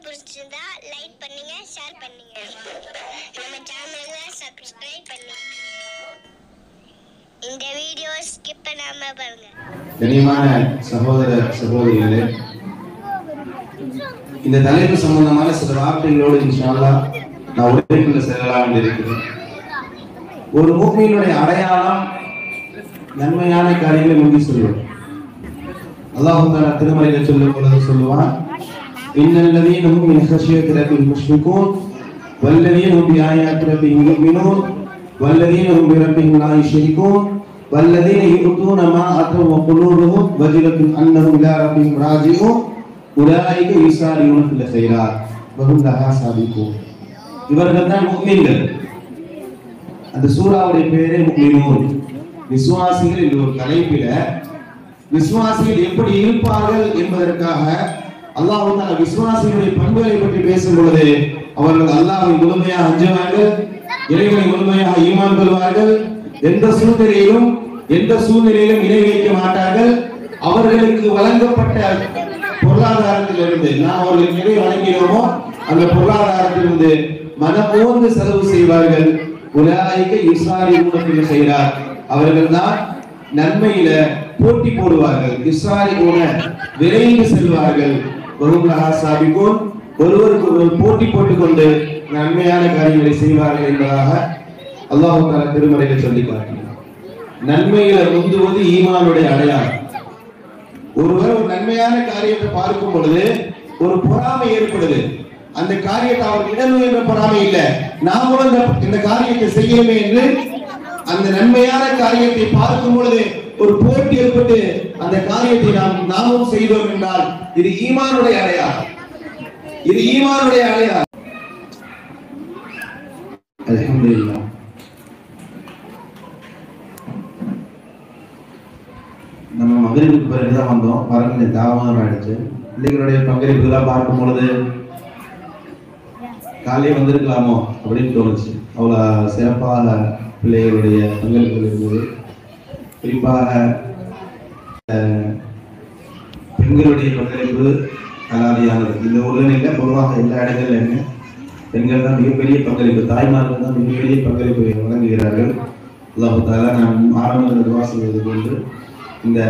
பிடிச்சிருந்தா லைக் பண்ணுங்க, ஷேர் பண்ணுங்க. நம்ம சேனலை சப்ஸ்கிரைப் பண்ணுங்க. இந்த வீடியோ ஸ்கிப் பண்ணாம பாருங்க. கனிமான சகோதர சகோதரிகளே, இந்த தலைப்பு சம்பந்தமான சில வார்த்தைகளோடு இன்ஷா அல்லாஹ் நான் உரைக்குள்ள செல்லலாம் இருக்கிறேன். ஒரு முஃமினுடைய அடையாளம் நன்மையான காரியங்களை முந்தி சொல்லுவோம். அல்லாஹ் தஆலா திருமறையில் சொல்லும் பொழுது சொல்லுவான், இன்னல்லதீன ஹும் மின் ஹஷ்யத்தி ரப்பிஹிம் முஷ்ரிகூன் வல்லதீன ஹும் பிஆயாத்தி ரப்பிஹிம் யுமினூன் வல்லதீன ஹும் பிரப்பிஹிம் லா யுஷ்ரிகூன் வல்லதீன யு'தூன மா அத்தவ் வகுலூபுஹும் வஜிலத்துன் அன்னஹும் இலா ரப்பிஹிம் ராஜிஊன் உலாயிக யுஸாரிஊன ஃபில் கைராத் வஹும் லஹா சாபிகூன். இவர்கள் தான் முஃமின்கள். அந்த சூராவுடைய பேரே முஃமினூன், விசுவாசிகள் என்ற ஒரு தலைப்பில விசுவாசிகள் எப்படி இருப்பார்கள் என்பதற்காக அல்லாஹ் தஆலா விசுவாசிகளுடைய பண்புகளை பற்றி பேசும் பொழுது அவர்கள் அல்லாஹ்வை முழுமையாக அஞ்சுவார்கள், இறைவனை முழுமையாக ஈமான் கொள்வார்கள், எந்த சூழ்நிலையிலும் இணை வைக்க மாட்டார்கள். அவர்களுக்கு வழங்கப்பட்ட பொருளாதாரத்திலிருந்து நாம் அவர்களுக்கு எதை வழங்கினோமோ அந்த பொருளாதாரத்திலிருந்து மனமோந்து செலவு செய்வார்கள். உலாயிக யுஸாரிஊன ஃபில் கைராத், அவர்கள் தான் நன்மையில போட்டி போடுவார்கள். யுஸாரிஊன விரைந்து செல்வார்கள். வஹும் லஹா சாபிகூன், ஒருவருக்கு ஒருவர் போட்டி போட்டுக்கொண்டு நன்மையான காரியங்களை செய்வார்கள் என்பதாக அல்லாஹ் தஆலா திருமறையில் சொல்லி காட்டுகிறார். நன்மையில முந்துவது ஈமானுடைய அடையாளம். ஒருவர் ஒரு நன்மையான காரியத்தை பார்க்கும் பொழுது ஒரு பொறாமை ஏற்படுது. அந்த காரியத்தை அவருக்கு இடணும் என்ற பொறாமை இல்ல, நாமும் இந்த காரியத்தை செய்யணுமே என்று அந்த நன்மையான காரியத்தை பார்க்கும் பொழுது ஒரு போட்டி ஏற்பட்டு அந்த காரியத்தை நாமும் செய்தோம் என்றால் இது ஈமானுடைய அடையாளம். இது ஈமானுடைய அடையாளம். அல்ஹம்துலில்லாஹ். நம்ம மகரிபுக்கு பிறகுதான் வந்தோம். வரக்கூடிய தாமதம் ஆயிடுச்சு. பிள்ளைகளுடைய பங்களிப்புகளாக பார்க்கும் பொழுது காலையே வந்திருக்கலாமோ அப்படின்னு தோணுச்சு. அவ்வளோ சிறப்பாக பிள்ளைகளுடைய பங்களிப்புகள் இருந்தது. குறிப்பாக பெண்களுடைய பங்களிப்பு அலாதியானது. இந்த உலகில் பொதுவாக எல்லா இடங்கள்லையுமே பெண்கள் தான் மிகப்பெரிய பங்களிப்பு, தாய்மார்கள் தான் மிகப்பெரிய பங்களிப்பை வழங்குகிறார்கள். அல்லாஹ் தஆலா நாம் ஆரம்பத்தில் துஆ செய்வது போன்று இந்த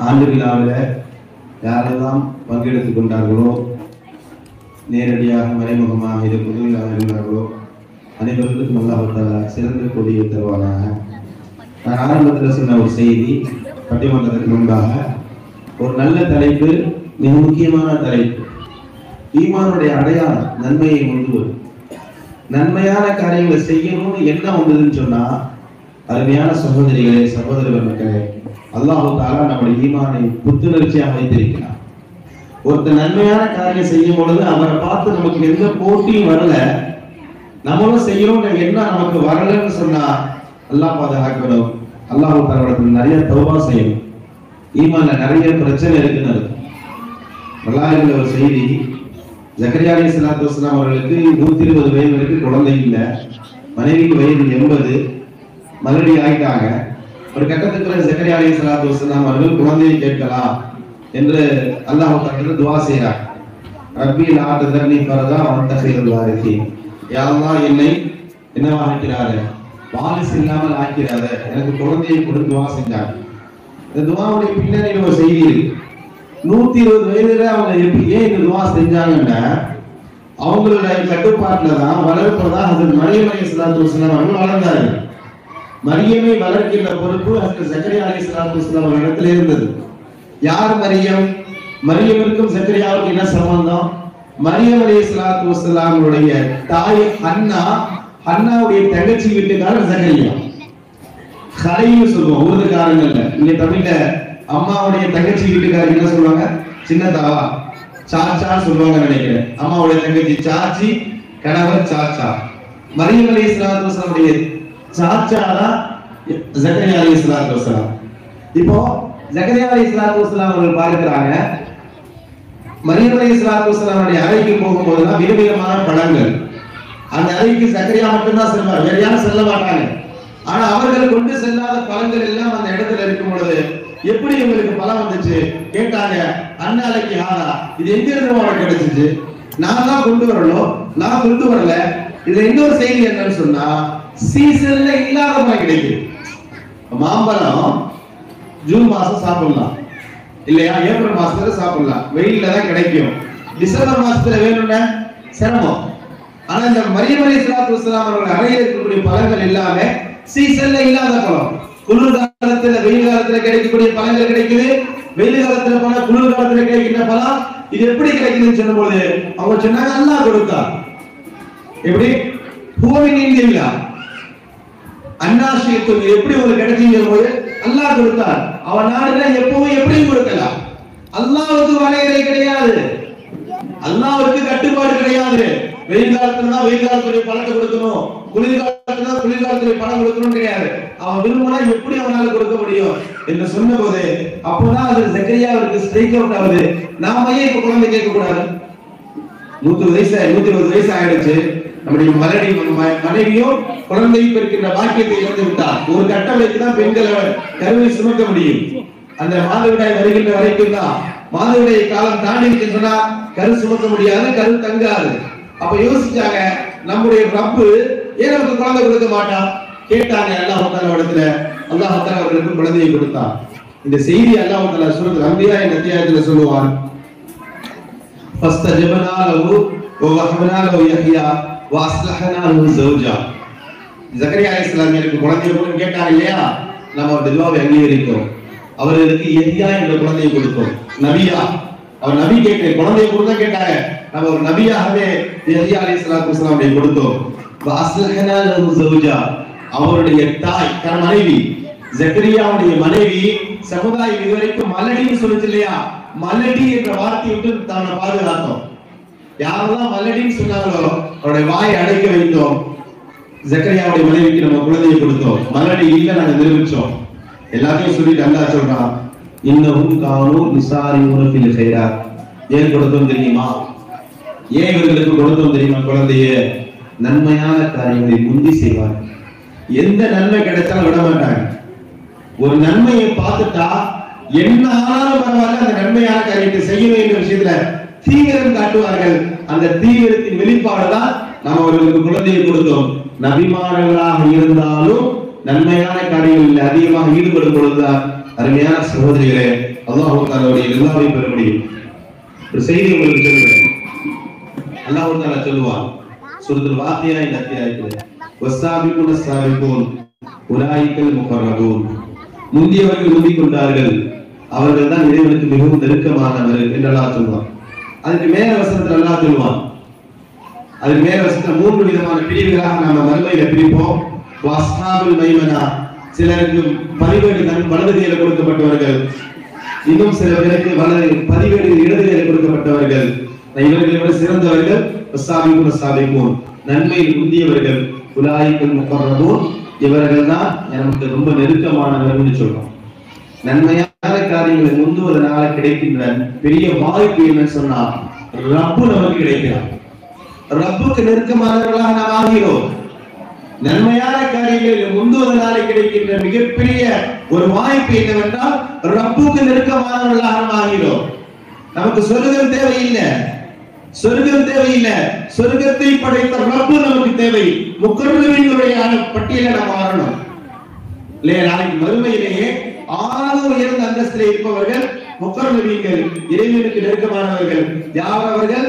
ஆண்டு விழாவில் யாரெல்லாம் பங்கெடுத்துக் கொண்டார்களோ, நேரடியாக மறைமுகமாக இது புதுவிழாக இருந்தார்களோ அனைவருக்கும் அல்லாஹ் தஆலா சிறந்த கொடியை தருவானாக. நான் ஆரம்பத்தில் சொன்ன ஒரு செய்தி பட்டிமன்றத்துக்கு முன்பாக ஒரு நல்ல தலைப்பு, மிக முக்கியமான தலைப்பு. ஈமானுடைய அடையாளம் நன்மையை முந்துவது. நன்மையான காரியங்களை செய்யணும்னு என்ன வந்ததுன்னு சொன்னா, அருமையான சகோதரிகளே சகோதரர் மக்களே, அல்லாஹ் தஆலா நம்முடைய ஈமானை புத்துணர்ச்சியாக வைத்திருக்கிறார். ஒருத்தர் நன்மையான காரியம் செய்யும் பொழுது அவரை பார்த்து நமக்கு எந்த போட்டியும் வரல, நம்மளும் செய்யணும் என்ன நமக்கு வரலன்னு சொன்னா அல்லாஹ் பாதுகாக்கணும். அல்லாஹ் தஆலா நிறைய தௌபா செய்யணும். ஈமான்ல நிறைய பிரச்சனை இருக்குன்னு வரலாறுல ஒரு செய்தி, ஜக்கரியா அலைஹிஸ்ஸலாத்து வஸ்ஸலாம் அவர்களுக்கு 120 வயது வரைக்கும் குழந்தை இல்லை, மனைவிக்கு வயது 80, மறுபடி ஆயிட்டாங்க. ஒரு கட்டத்துக்கு ஜக்கரியா அலைஹிஸ்ஸலாத்து வஸ்ஸலாம் அவர்கள் குழந்தையை கேட்கலாம் என்று அல்லாஹ் தஆலா துஆ செய்றார். ரப்பி லா ததர்னி ஃபர்தா வ அன்த கைருல் வாரிஸீன், யா அல்லாஹ் என்னை என்னவா ஆக்கிறாரே, வாரிசு இல்லாமல் ஆக்கிறாரே, எனக்கு குழந்தையை கொடுத்து துஆ செஞ்சாங்க. இந்த துஆவுடைய பின்னணியில் ஒரு செய்தி இருக்கு. 120 வயதுல அவங்க ஏன் இந்த துஆ செஞ்சாங்கன்னா, அவங்களுடைய கட்டுப்பாட்டுல தான் வளர்ப்பதான் அது மரியம் அலைஹிஸ்ஸலாத்து வஸ்ஸலாம் அவர்கள் வளர்ந்தார்கள். மரியமை வளர்க்கின்ற பொறுப்பு ஹஜ்ரத் ஜக்கரியா அலைஹிஸ்ஸலாத்து வஸ்ஸலாம் அவர்களிடத்தில் இருந்தது. யார் மரியம்? மரியமிற்கும் ஜக்கரியாவுக்கு என்ன சம்பந்தம்? மரியம் அலைஹிஸ்ஸலாத்து வஸ்ஸலாமுடைய தாய் ஹன்னாவுடைய தங்கச்சி வீட்டுக்காரர் ஜக்கரியா. ஹலைன்னு சொல்லுவோம் உருதுக்காரங்கள்ல. இங்க தமிழ்ல அம்மாவுடைய தங்கச்சி வீட்டுக்காரர் என்ன சொல்லுவாங்க? சின்னதாவா, சாச்சா சொல்லுவாங்க நினைக்கிறேன். அம்மாவுடைய தங்கச்சி சாச்சி, கணவர் சாச்சா. மரியம் அலைஹிஸ்ஸலாத்து வஸ்ஸலாமுடைய சாச்சா தான் ஜக்கரியா அலைஹிஸ்ஸலாத்து வஸ்ஸலாம். இப்போ ஜக்கரியா அலைஹிஸ்ஸலாத்து வஸ்ஸலாம் அவர்கள் பார்க்கிறாங்க, மரியம் அலைஹிஸ்ஸலாத்து வஸ்ஸலாமுடைய அறைக்கு போகும்போதுதான் விதவிதமான பழங்கள். அந்த அறைக்கு ஜக்கரியா மட்டும்தான் செல்வார், வேற யாரும் செல்ல மாட்டாங்க. ஆனா அவர்கள் கொண்டு செல்லாத பழங்கள் எல்லாம் அந்த இடத்துல இருக்கும் பொழுது எப்படி உங்களுக்கு பழம் வந்துச்சு கேட்டாங்க. அண்ணாலைக்கு ஆனா இது எங்க இருந்து உனக்கு கிடைச்சிச்சு? நான் தான் கொண்டு வரணும், நான் கொண்டு வரல. இதுல இன்னொரு செய்தி என்னன்னு சொன்னா, சீசன்ல இல்லாத பழம் கிடைக்குது. மாம்பழம் ஜூன் மாசம் சாப்பிடலாம் இல்லையா, ஏப்ரல் மாசத்துல சாப்பிடலாம், வெயில்ல தான் கிடைக்கும். டிசம்பர் மாசத்துல வேணும்னா சிரமம். ஆனா இந்த மரியம் அலைஹிஸ்ஸலாத்து வஸ்ஸலாம் அவர்கள் அறையில் இருக்கக்கூடிய பழங்கள் எல்லாமே சீசன்ல இல்லாத பழம். குளிர் காலத்துல வெயில் காலத்துல கிடைக்கக்கூடிய பழங்கள் கிடைக்குது, வெயில் காலத்துல போனா குளிர் காலத்துல கிடைக்கின்ற பழம். இது எப்படி கிடைக்குதுன்னு சொல்லும்போது அவங்க சொன்னாங்க அல்லாஹ் கொடுத்தார். எப்படி பூமின் இந்தியா அன்னாசியத்துக்கு எப்படி ஒரு கிடைச்சிங்க போது அல்லாஹ் கொடுத்தார். அவன் நாடுனா எப்பவும் எப்படியும் கொடுக்கலாம். அல்லாஹ்வுக்கு வரையறை கிடையாது, அல்லாஹ்வுக்கு கட்டுப்பாடு கிடையாது. வெயில் காலத்துல தான் வெயில் காலத்துடைய பழத்தை கொடுக்கணும், குளிர் காலத்துல தான் குளிர் காலத்துடைய பழம் கொடுக்கணும் கிடையாது. அவன் விரும்பினா எப்படி அவனால கொடுக்க முடியும் என்று சொன்ன போது அப்போதான் அது ஜக்கரியாவுக்கு ஸ்ட்ரைக் அவுட் ஆகுது. நாம ஏன் இப்ப குழந்தை கேட்க கூடாது? 120 வயசு ஆயிடுச்சு. நம்முடைய மனைவியும் குழந்தை பெறுகின்ற பாக்கியத்தை இழந்து விட்டார். ஒரு கட்டம் வைத்துதான் பெண்கள் கருவை சுமக்க முடியும். அந்த மாதவிடாய் வருகின்ற வரைக்கும் தான். மாதவிடாய் காலம் தாண்டி சொன்னா கரு சுமக்க முடியாது, கரு தங்காது. அப்ப யோசிச்சாங்க, நம்முடைய ரப்பு ஏன் நமக்கு குழந்தை கொடுக்க மாட்டான் கேட்டாங்க. அல்லாஹ் தஆலா இடத்துல அல்லாஹ் தஆலா அவர்களுக்கு குழந்தையை கொடுத்தான். இந்த செய்தி அல்லாஹ் தஆலா சூரத்துல் அன்பியா என்ற அத்தியாயத்தில் சொல்லுவார். ஃபஸ்தஜபனா லஹு வ வஹப்னா லஹு யஹ்யா வ அஸ்லஹனா லஹு ஸௌஜா. ஜக்கரியா அலைஹிஸ்ஸலாம் எனக்கு குழந்தையை கொடுங்க கேட்டாங்க இல்லையா, நம்ம அவருடைய துஆவை அங்கீகரிக்கிறோம். அவர்களுக்கு யஹ்யா என்ற குழந்தையை கொடுத்தோம். நபியா, அவர் நபி கேட்கிற குழந்தையை கொடுத்தா கேட்டாங்க. நம்ம ஒரு நபியாகவே யஹ்யா அலைஹிஸ்ஸலாத்து வஸ்ஸலாமை கொடுத்தோம். வ அஸ்லஹனா லஹு ஸௌஜா, அவருடைய தாய் மனைவி ஜக்கரியாவுடைய மனைவி சமுதாயம் இதுவரைக்கும் மலடின்னு சொல்லுச்சு இல்லையா, மலடி என்ற வார்த்தையை விட்டு தன்னை பாதுகாத்தோம். யாரெல்லாம் மலடின்னு சொன்னாங்களோ அவருடைய வாயை அடைக்க வைத்தோம். ஜக்கரியாவுடைய மனைவிக்கு நம்ம குழந்தையை கொடுத்தோம். மலடி இல்ல நாங்க நிரூபிச்சோம். எல்லாத்தையும் சொல்லிட்டு அல்லாஹ் சொல்றான், இன்னஹும் கானூ யுஸாரிஊன ஃபில் கைராத். ஏன் கொடுத்தோம் தெரியுமா? ஏன் இவர்களுக்கு கொடுத்தோம் தெரியுமா? குழந்தைய நன்மையான காரியங்களை முந்தி செய்வாங்க. எந்த நன்மை கிடைச்சாலும் விட மாட்டாங்க. ஒரு நன்மையை பார்த்துட்டா என்ன ஆனாலும் பரவாயில்ல, அந்த நன்மையான காரியத்தை செய்ய வேண்டிய விஷயத்துல தீவிரம் காட்டுவார்கள். அந்த தீவிரத்தின் வெளிப்பாடுதான் நாம் அவர்களுக்கு குழந்தையை கொடுத்தோம். நபிமார்களாக இருந்தாலும் நன்மையான காரியங்களில் அதிகமாக ஈடுபடும் பொழுதுதான் அருமையான சகோதரிகளே அல்லாஹ் தஆலாவுடைய ரிதாவை பெற முடியும். ஒரு செய்தி உங்களுக்கு சொல்லுகிறேன். அல்லாஹ் தஆலா சொல்லுவான் சூரத்துல் வாக்கியா என்ற அத்தியாயத்தில், வஸ்ஸாபிகூன ஸாபிகூன் உலாயிகல் முகர்ரபூன். முந்தியவர்கள் முந்திக் கொண்டார்கள், அவர்கள் தான் இறைவனுக்கு மிகவும் நெருக்கமானவர்கள் என்று அல்லாஹ் சொல்வான். அதுக்கு மேல வசனத்தில் அல்லாஹ் சொல்வான், அதுக்கு மேல வசனத்தில் 3 விதமான பிரிவுகளாக நாம மறுமையில பிரிப்போம். வஸ்ஹாபுல் மைமனா, சிலருக்கு பதிவேடு வலது கையில கொடுக்கப்பட்டவர்கள், இன்னும் சில பேருக்கு பதிவேடு இடது கையில கொடுக்கப்பட்டவர்கள். இவர்களை விட சிறந்தவர்கள் வஸ்ஸாபிகூன ஸாபிகூன், நன்மையில் முந்தியவர்கள். உலாயிகல் முகர்ரபூன், இவர்கள் தான் நமக்கு ரொம்ப நெருக்கமானவர்கள் சொல்றோம். நன்மையான காரியங்களை முந்துவதனால கிடைக்கின்ற பெரிய வாய்ப்பு என்னன்னு சொன்னா ரப்பு நமக்கு கிடைக்கிறார். ரப்புக்கு நெருக்கமானவர்களாக நாம் ஆகிறோம். நன்மையான காரியங்களில் முந்துவதனால கிடைக்கின்ற மிகப்பெரிய ஒரு வாய்ப்பு என்னவென்றால் ரப்புக்கு நெருக்கமானவர்களாக நாம் ஆகிறோம். நமக்கு சொர்க்கம் தேவையில்லை, சொர்க்கம் தேவையில்லை, சொர்க்கத்தை படைத்த ரப்பு நமக்கு தேவை. முகர்ரபீன்களுடைய பட்டியலை நாம் ஆறணும் இல்லையா? நாளைக்கு மறுமையிலேயே ஆக உயர்ந்த அந்தஸ்திலே இருப்பவர்கள் முகர்ரபீன்கள், இறைவனுக்கு நெருக்கமானவர்கள். யார் அவர்கள்?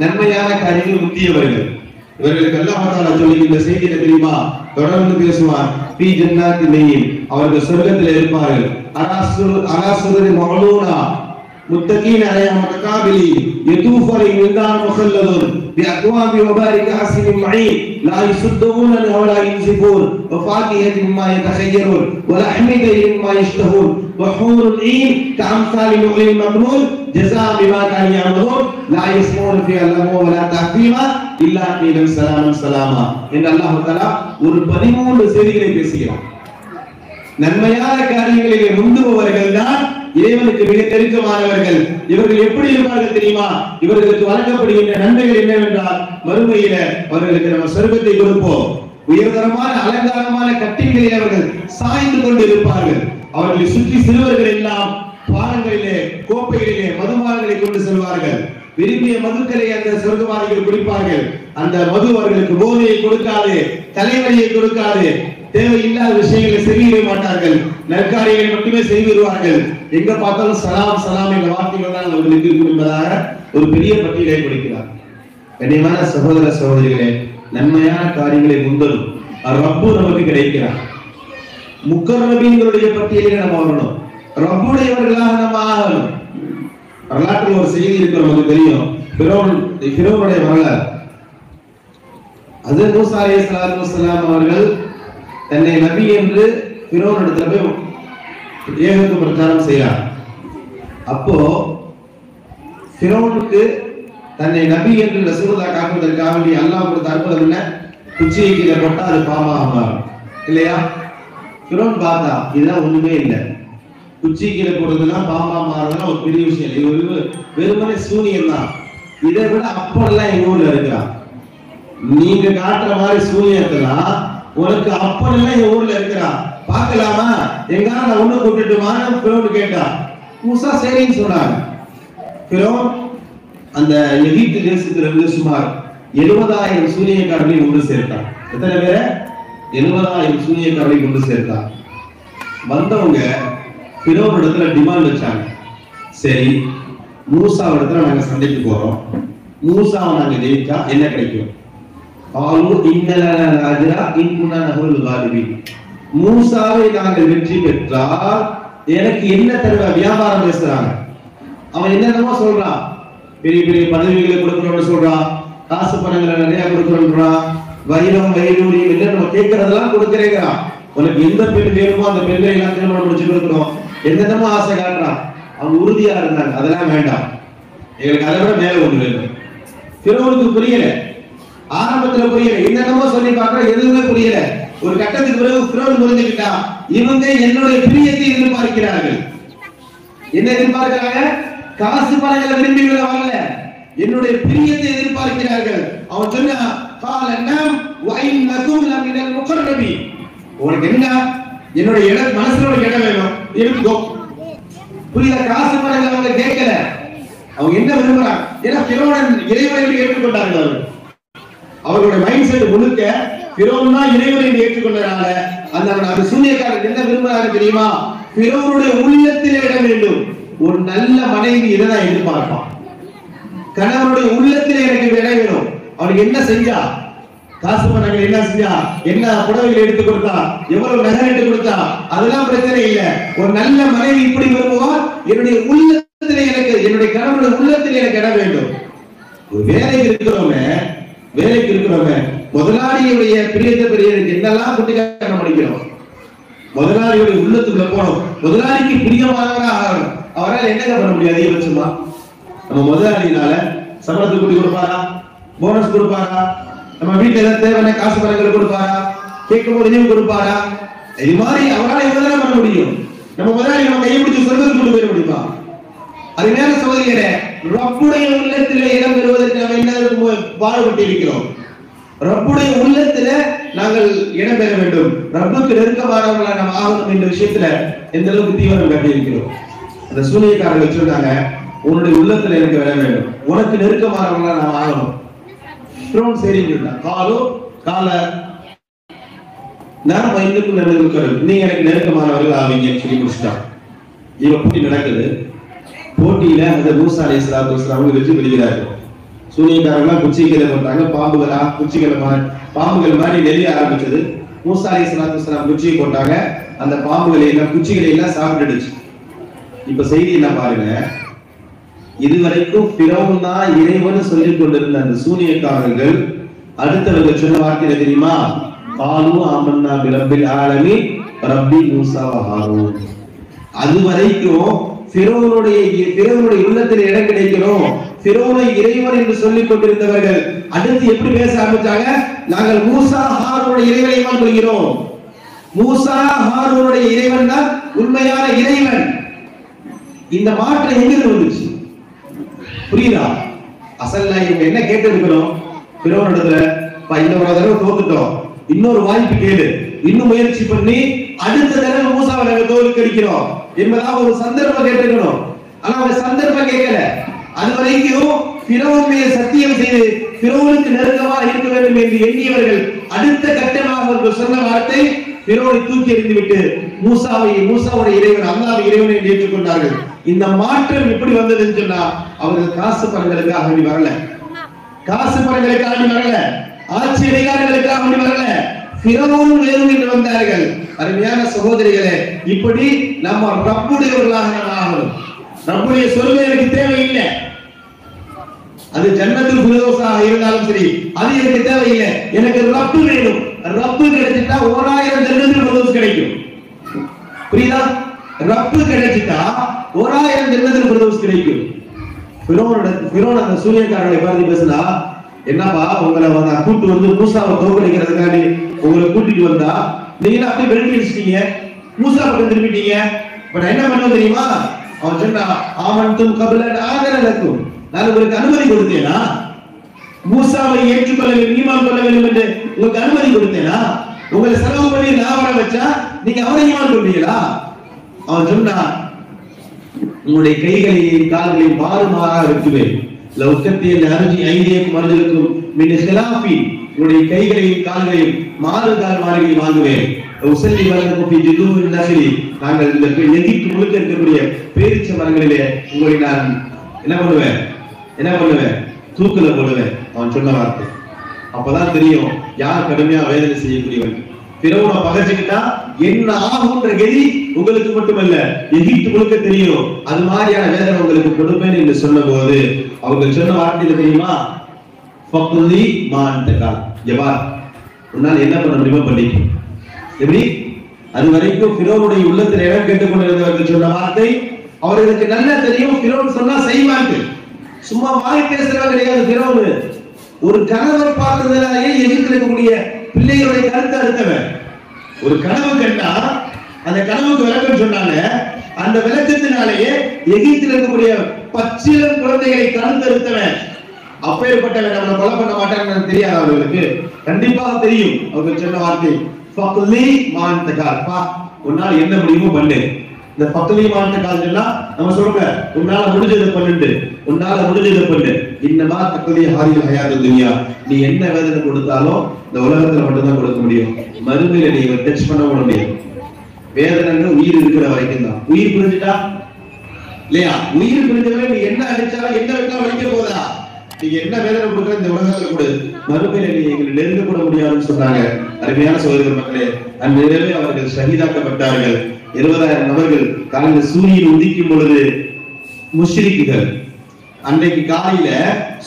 நன்மையான காரியங்கள் முந்தியவர்கள். இவர்களுக்கு அல்லாஹ் தஆலா சொல்லுகின்ற செய்தியை தெரியுமா? தொடர்ந்து பேசுவார். ஃபீ ஜன்னாத்தின் நயீம், அவர்கள் சொர்க்கத்தில் இருப்பார்கள். அலாசுரி மஅலூனா முத்தகீன அலைஹா முத்தகாபிலி யதூஃபு அலைஹிம் வில்தான் முகல்லதுன் பிஅக்வாபி வபாரிக ஹஸின் மஈன் லா யசுத்தூன வலா யுன்சிபூன் வஃபாகிஹத்தின் மிம்மா யதஹய்யரூன் வலஹ்மி தைரின் மிம்மா யஷ்தஹூன் வஹூருல் ஈன் கஅம்சாலி முஹ்லில் மம்னூன் ஜஸா பிமா கானு யஅமலூன் லா யஸ்மூன ஃபிஹா லஹு வலா தஹ்தீமா இல்லா கீலன் ஸலாமன் ஸலாமா என்று அல்லாஹ் தஆலா ஒரு 13 செய்திகளை பேசுகிறார். நன்மையான காரியங்களிலே முந்துபவர்கள் தான் இறைவனுக்கு மிக நெருக்கமானவர்கள். இவர்கள் எப்படி இருப்பார்கள் தெரியுமா? இவர்களுக்கு வழங்கப்படுகின்ற நன்மைகள் என்னவென்றால் மறுமையில அவர்களுக்கு நம்ம சொர்க்கத்தை கொடுப்போம். உயர்தரமான அலங்காரமான கட்டில்களில் அவர்கள் சாய்ந்து கொண்டு இருப்பார்கள். அவர்களை சுற்றி சிறுவர்கள் எல்லாம் பானங்களிலே கோப்பைகளிலே மதுபானங்களை கொண்டு செல்வார்கள். விரும்பிய மதுக்களை அந்த சொர்க்கவாதிகள் குடிப்பார்கள். அந்த மது அவர்களுக்கு போதையை கொடுக்காது, தலைவலியை கொடுக்காது, தேவையில்லாத விஷயங்களை செய்ய மாட்டார்கள், நற்காரியங்களை மட்டுமே செய்து வருவார்கள். எங்க பார்த்தாலும் சலாம் சலாம் என்ற வார்த்தைகள் தான் அவர்களுக்கு இருக்கும் என்பதாக ஒரு பெரிய பட்டியலை கொடுக்கிறார். கண்ணியமான சகோதர சகோதரிகளே, நன்மையான காரியங்களை முந்தரும் ரப்பு நமக்கு கிடைக்கிறார். முக்கர்ரபீன்களுடைய பட்டியலில் நம்ம வரணும், ரப்புடையவர்களாக நம்ம ஆகணும். வரலாற்றில் ஒரு செய்தி இருக்கு, நமக்கு தெரியும். ஃபிரௌனுடைய வரலாறு. ஹஜ்ரத் மூஸா அலைஹிஸ்ஸலாத்து வஸ்ஸலாம் அவர்கள் தன்னை நபி என்று ஃபிரௌன் இடத்துல போய் ஏகத்துவ பிரச்சாரம் செய்கிறார். அப்போ ஃபிரௌனுக்கு தன்னை நபி என்று ரசூலுல்லாஹ் காட்டுவதற்காக வேண்டி அல்லாஹ் கொடுத்த அற்புதம் என்ன? குச்சியை கீழே போட்டா அது பாம்பாக மாறும் இல்லையா? ஃபிரௌன் பார்த்தா இதெல்லாம் ஒண்ணுமே இல்லை, குச்சி கீழே போடுறதுலாம் பாம்பா மாறுறதுலாம் ஒரு பெரிய விஷயம் இல்லை, இது வெறுமனே சூனியம் தான். இதை விட அப்பெல்லாம் எங்க ஊர்ல இருக்கிறான். நீங்க காட்டுற மாதிரி சூனியத்தெல்லாம் உனக்கு அப்பெல்லாம் எங்க ஊர்ல இருக்கிறான், பார்க்கலாமா? எங்கால நான் ஒண்ணு கூப்பிட்டுட்டுமான்னு ஃபிரௌன் கேட்டா. மூசா சரின்னு சொன்னாங்க. ஃபிரௌன் அந்த எகிப்து தேசத்திலிருந்து சுமார் 70,000 சூனியக்காரர்களை ஒன்று சேர்த்தான். எத்தனை பேரை? 70,000 சூனியக்காரர்களை ஒன்று சேர்த்தான். வந்தவங்க ஃபிரௌன் இடத்துல டிமாண்ட் வச்சாங்க. சரி, மூசா இடத்துல நாங்க சண்டைக்கு போறோம், மூசாவை நாங்க ஜெயிச்சா என்ன கிடைக்கும்? மூசாவை நாங்கள் வெற்றி பெற்றால் எனக்கு என்ன தருவ? வியாபாரம் பேசுறாங்க. அவன் என்னென்னமோ சொல்றான், பெரிய பெரிய பதவிகளை கொடுக்கணும்னு சொல்றான், காசு பணங்களை நிறைய கொடுக்கணும்ன்றான், வைரம் வைரூரியம் என்ன நம்ம கேட்கறதெல்லாம் கொடுக்கிறேங்கிறான். உனக்கு எந்த பெண் வேணுமோ அந்த பெண்களை எல்லாம் திருமணம் முடிச்சு கொடுக்கணும், என்னென்னமோ ஆசை காட்டுறான். அவங்க உறுதியா இருந்தாங்க, அதெல்லாம் வேண்டாம், எங்களுக்கு அதை விட மேல ஒண்ணு வேணும். ஃபிரௌனுக்கு புரியல, ஆரம்பத்துல புரியல, என்னென்னமோ சொல்லி பார்க்கற, எதுவுமே புரியல. ஒரு கட்டத்துக்கு பிறகு ஃபிரௌன் புரிஞ்சுக்கிட்டான், இவங்க என்னுடைய பிரியத்தை எதிர்பார்க்கிறார்கள். என்ன எதிர்பார்க்கிறாங்க? காசு பணங்களை விரும்பி வரல, என்னுடைய பிரியத்தை எதிர்பார்க்கிறார்கள். அவன் சொன்னான், காலன்னம் வைன்னகும் லமினல் முகர்ரபீன். உனக்கு என்ன? என்னுடைய இடம், மனசுல ஒரு இடம் வேணும், எடுத்துக்கோ. புரியல? காசு பணங்களை அவங்க கேட்கல, அவங்க என்ன விரும்புறாங்க? ஏன்னா ஃபிரௌன் இறைவனை ஏற்றுக்கொண்டார்கள். அவர்களுடைய மைண்ட் செட் முழுக்க ஃபிரௌன் தான் இறைவனை ஏற்றுக்கொண்டனால அந்த சூனியக்காரர் என்ன விரும்புறாங்க தெரியுமா? ஃபிரௌனுடைய உள்ளத்திலே இடம் வேண்டும். ஒரு நல்ல மனைவி இதைதான் எதிர்பார்ப்பான். கணவனுடைய உள்ளத்திலே எனக்கு இடம் வேணும். அவனுக்கு என்ன செஞ்சா? காசு பணங்கள் என்ன செஞ்சா, என்ன புடவைகள் எடுத்து கொடுத்தா, எவ்வளவு நகை எடுத்து கொடுத்தா, அதெல்லாம் பிரச்சனை இல்லை. ஒரு நல்ல மனைவி இப்படி விரும்புவான், என்னுடைய உள்ளத்திலே எனக்கு, என்னுடைய கணவனுடைய உள்ளத்திலே எனக்கு இடம் வேண்டும். ஒரு வேலைக்கு இருக்கிறோமே முதலாளியுடைய பிரியத்தை பெரியதுக்கு என்னெல்லாம் குட்டிக்காரணம் படிக்கிறோம். முதலாளியுடைய உள்ளத்துக்குள்ள போனோம், முதலாளிக்கு பிரியமானவராக ஆகணும். அவரால் என்னங்க பண்ண முடியாது? அதிகபட்சமா நம்ம முதலாளினால சம்பளத்துக்கு கூட்டி கொடுப்பாரா? போனஸ் கொடுப்பாரா? நம்ம வீட்டுல ஏதாவது தேவையான காசு பணங்களை கொடுப்பாரா? கேட்கும் போது நினைவு கொடுப்பாரா? இது மாதிரி அவரால் எவ்வளவு பண்ண முடியும்? நம்ம முதலாளி நம்ம கையை பிடிச்சி சொர்க்கத்துக்கு கொண்டு போயிட முடியுமா? அது மேல சோதனையில ரப்புடைய உள்ளத்திலே இடம் பெறுவதற்கு நம்ம என்ன பாடுபட்டு இருக்கிறோம்? ரப்புடைய உள்ளத்துல நாங்கள் இடம் பெற வேண்டும், ரப்புக்கு நெருக்கமானவர்களா நம்ம ஆகணும் என்ற விஷயத்துல எந்த அளவுக்கு தீவிரம் காட்டி இருக்கிறோம். அந்த சூனியக்காரர்கள் சொன்னாங்க, உன்னுடைய உள்ளத்துல எனக்கு இடம் வேண்டும், உனக்கு நெருக்கமானவர்களா நாம் ஆகணும். ஃபிரௌன் சரின்னு சொன்னான். கால நான் வயதுக்கு நெருக்கல், நீங்க எனக்கு நெருக்கமானவர்கள் ஆவீங்கன்னு சொல்லி முடிச்சுட்டான். இவன் போட்டி நடக்குது. போட்டியில அந்த மூசா அலைஹிஸ்ஸலாத்து வஸ்ஸலாம் வெற்றி பெறுகிறார்கள். சூனியக்காரங்களா குச்சி கீழே போட்டாங்க, பாம்புகளா பாம்புகள் மாதிரி நெறிய ஆரம்பிச்சது. மூசா அலைஹிஸ்ஸலாத்து வஸ்ஸலாம் குச்சியை போட்டாங்க, அந்த பாம்புகளை எல்லாம் குச்சிகளை எல்லாம் சாப்பிட்டுடுச்சு. இப்ப செய்தி என்ன பாருங்க, இதுவரைக்கும் ஃபிரௌன் தான் இறைவன் சொல்லிக் கொண்டிருந்த அந்த சூனியக்காரர்கள் அடுத்தவங்க சொன்ன வார்த்தை தெரியுமா? காலு ஆமன்னா பிரப்பில் ஆலமீன் ரப்பி மூசா வ ஹாரூன். அது வரைக்கும் ஃபிரௌனுடைய உள்ளத்தில் இடம் கிடைக்கணும், ஃபிரௌனை இறைவன் என்று சொல்லிக் கொண்டிருந்தவர்கள் அடுத்து எப்படி பேச ஆரம்பிச்சாங்க? நாங்கள் மூசா ஹாரூனுடைய இறைவனை கொள்கிறோம், மூசா ஹாரூனுடைய இறைவன் தான் உண்மையான இறைவன். இந்த மாற்றம் எங்கிருந்து வந்துச்சு? புரியுதா? அசல்ல இவங்க என்ன கேட்டு இருக்கிறோம்? ஃபிரௌன் இடத்துல இந்த ஒரு தடவை தோத்துட்டோம், இன்னொரு வாய்ப்பு கேளு, இன்னும் முயற்சி பண்ணி அடுத்த தடவை மூசாவை நாங்க தோற்கடிக்கிறோம் என்பதாக ஒரு சந்தர்ப்பம் கேட்டுக்கணும். ஆனா அவங்க சந்தர்ப்பம் கேட்கல. அது வரைக்கும் ஃபிரௌன் மீது சத்தியம் செய்து ஃபிரௌனுக்கு நெருக்கமாக இருக்க வேண்டும் என்று எண்ணியவர்கள் அடுத்த கட்டமாக அவர்கள் சொன்ன வார்த்தை ஃபிரௌனை தூக்கி எறிந்து விட்டு மூசாவுடைய இறைவன் அல்லாஹ்வை இறைவனை ஏற்றுக்கொண்டார்கள். இந்த மாற்றம் எப்படி வந்ததுன்னு சொன்னா அவர்கள் காசு பணங்களுக்காக வேண்டி வரல, காசு பணங்களுக்காக வேண்டி வரல, ஆட்சி அதிகாரங்களுக்காக வேண்டி வரல, ஃபிரௌன் வேணும் என்று வந்தார்கள். அருமையான சகோதரிகளே, இப்படி நம்ம ரப்புடையவர்களாக நாம் ஆகணும். ரப்புடைய சொல்ல எனக்கு தேவையில்லை, அது ஜன்னத்துல் ஃபிர்தௌஸாக இருந்தாலும் சரி, அது எனக்கு தேவையில்லை. எனக்கு ரப்பு வேணும். ரப்பு கிடைச்சிட்டா 1000 ஜன்னத்துல் ஃபிர்தௌஸ் கிடைக்கும். புரியுதா? ரப்பு கிடைச்சிட்டா 1000 ஜன்னத்துல் ஃபிர்தௌஸ் கிடைக்கும். ஃபிரௌன் அந்த சூரியக்காரனை பார்த்து பேசினா, என்னப்பா உங்களை கூட்டு வந்து மூசாவை தோற்கடிக்கிறதுக்காண்டி உங்களை கூட்டிட்டு வந்தா நீங்க அப்படியே விரட்டி அடிச்சிட்டீங்க, மூசா பக்கம் திரும்பிட்டீங்க. பட் என்ன பண்ணுவோம் தெரியுமா? அவன் சொன்னா, ஆமன்தும் கபல ஆதரலக்கும், நான் உங்களுக்கு அனுமதி கொடுத்தேனா? மூசாவை ஏற்றுக்கொள்ள வேண்டும், ஈமான் கொள்ள வேண்டும் என்று உங்களுக்கு அனுமதி கொடுத்தேனா? உங்களை செலவு பண்ணி நான் வர வச்சா நீங்க அவரை ஈமான் கொண்டீங்களா? அவன் சொன்னா, உங்களுடைய கைகளையும் கால்களையும் மாறுமாறாக வெட்டுவேன். லௌகத்தியல் அருஜி ஐந்தியக்கும் அருஜலுக்கும் மின் ஹிலாஃபி, உங்களுடைய கைகளையும் கால்களையும் மாறுகளை வாங்குவேன். உசல்லி வலக்கும் ஃபி ஜுதூரின் நஹ்லி, நாங்கள் இந்த எகிப்து முழுக்க இருக்கக்கூடிய பேரீச்ச மரங்களிலே உங்களை நான் என்ன பண்ணுவேன்? தூக்குல போடுவேன். அவன் சொன்ன வார்த்தை. அப்பதான் தெரியும் யார் கடுமையா வேதனை செய்யக்கூடியவன். ஃபிரௌனை பகைச்சுக்கிட்டா என்ன ஆகுன்ற கதி உங்களுக்கு மட்டுமல்ல, எகிப்து முழுக்க தெரியும். அது மாதிரியான வேதனை உங்களுக்கு கொடுப்பேன் என்று சொன்ன போது அவங்க சொன்ன வார்த்தையில தெரியுமா? ஃபக்லி மான்தகா, ஜபா, உன்னால் என்ன பண்ண முடியுமோ பண்ணிக்க. எப்படி? அது வரைக்கும் ஃபிரௌனுடைய உள்ளத்தில் இடம் கேட்டுக்கொண்டிருந்தவர்கள் சொன்ன வார்த்தை அவர்களுக்கு நல்லா தெரியும். ஃபிரௌன் சொன்னா செய்வார்கள், சும்மா வாய் பேசுறவங்க கிடையாது. ஃபிரௌன் ஒரு கனவை பார்த்ததுனாலே எகிப்தில் இருக்கக்கூடிய பிள்ளைகளுடைய கருத்தை அறுத்தவன். ஒரு கனவு கண்டா அந்த கனவுக்கு விளக்கம் சொன்னாங்க. அந்த விளக்கத்தினாலேயே எகிப்தில் இருக்கக்கூடிய பச்சிளம் குழந்தைகளை கருத்தறுத்தவன். அப்பேற்பட்டவன் நம்மளை கொலை பண்ண மாட்டாங்கன்னு தெரியாது அவர்களுக்கு, கண்டிப்பாக தெரியும். அவர்கள் சொன்ன வார்த்தை ஃபக்லி மான்தகா, உன்னால் என்ன முடியுமோ பண்ணு. இந்த ஃபக்லி மான்தகா சொன்னா நம்ம சொல்றோம், உன்னால முடிஞ்சதை பண்ணிட்டு, உன்னால முடிஞ்சதை பண்ணு. இன்னமா தக்லி ஹாரில் ஹயாத்துத் துன்யா, நீ என்ன வேதனை கொடுத்தாலும் இந்த உலகத்துல மட்டும் தான் கொடுக்க முடியும், மறுமையில நீ டச் பண்ண முடியாது. வேதனை உயிர் இருக்கிற வரைக்கும் தான். உயிர் பிரிஞ்சுட்டா இல்லையா? உயிர் பிரிஞ்சவரை நீ என்ன அடிச்சாலும் என்ன வைக்கலாம் வலிக்க போதா? நீங்க என்ன வேதனை கொடுக்குற இந்த உலகத்துல கூட மறுமையில நீ எங்களை நெருங்க கூட முடியாதுன்னு சொன்னாங்க. அருமையான சகோதர மக்களே, அந்நிலையிலே அவர்கள் ஷஹீதாக்கப்பட்டார்கள். 70,000 நபர்கள். காலையில் சூரியன் உதிக்கும் பொழுது முஷ்ரிக்குகள், அன்றைக்கு காலையில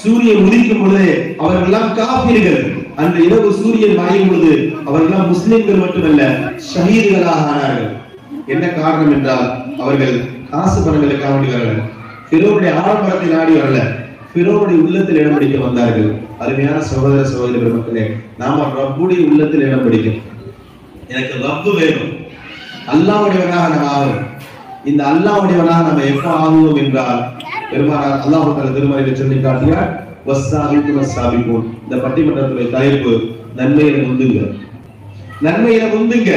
சூரியன் உதிக்கும் பொழுது அவர்கள் எல்லாம் காஃபிர்கள். அன்று இரவு சூரியன் மறையும் பொழுது அவர்கள் எல்லாம் முஸ்லிம்கள் மட்டுமல்ல ஷஹீதுகளாக ஆனார்கள். என்ன காரணம் என்றால் அவர்கள் காசு பணங்களுக்காக வேண்டி வரல, ஃபிரௌனுடைய ஆடம்பரத்தை நாடி வரல, ஃபிரௌனுடைய உள்ளத்தில் இடம் பிடிக்க வந்தார்கள். அருமையான சகோதர சகோதரி மக்களே, நாம ரப்புடைய உள்ளத்தில் இடம் பிடிக்கும். எனக்கு ரப்பு வேணும், அல்லாஹ்வுடையவனாக நம்ம ஆகணும். இந்த அல்லாஹ்வுடையவனாக நம்ம எப்ப ஆகுவோம் என்றால், பெருமானார் அல்லாஹ் தஆலா திருமறையில் சொல்லி காட்டினார், வஸ்ஸாபிகூன வஸ்ஸாபிகூன். இந்த பட்டிமன்றத்துடைய தலைப்பு நன்மையில முந்துங்க, நன்மையில முந்துங்க.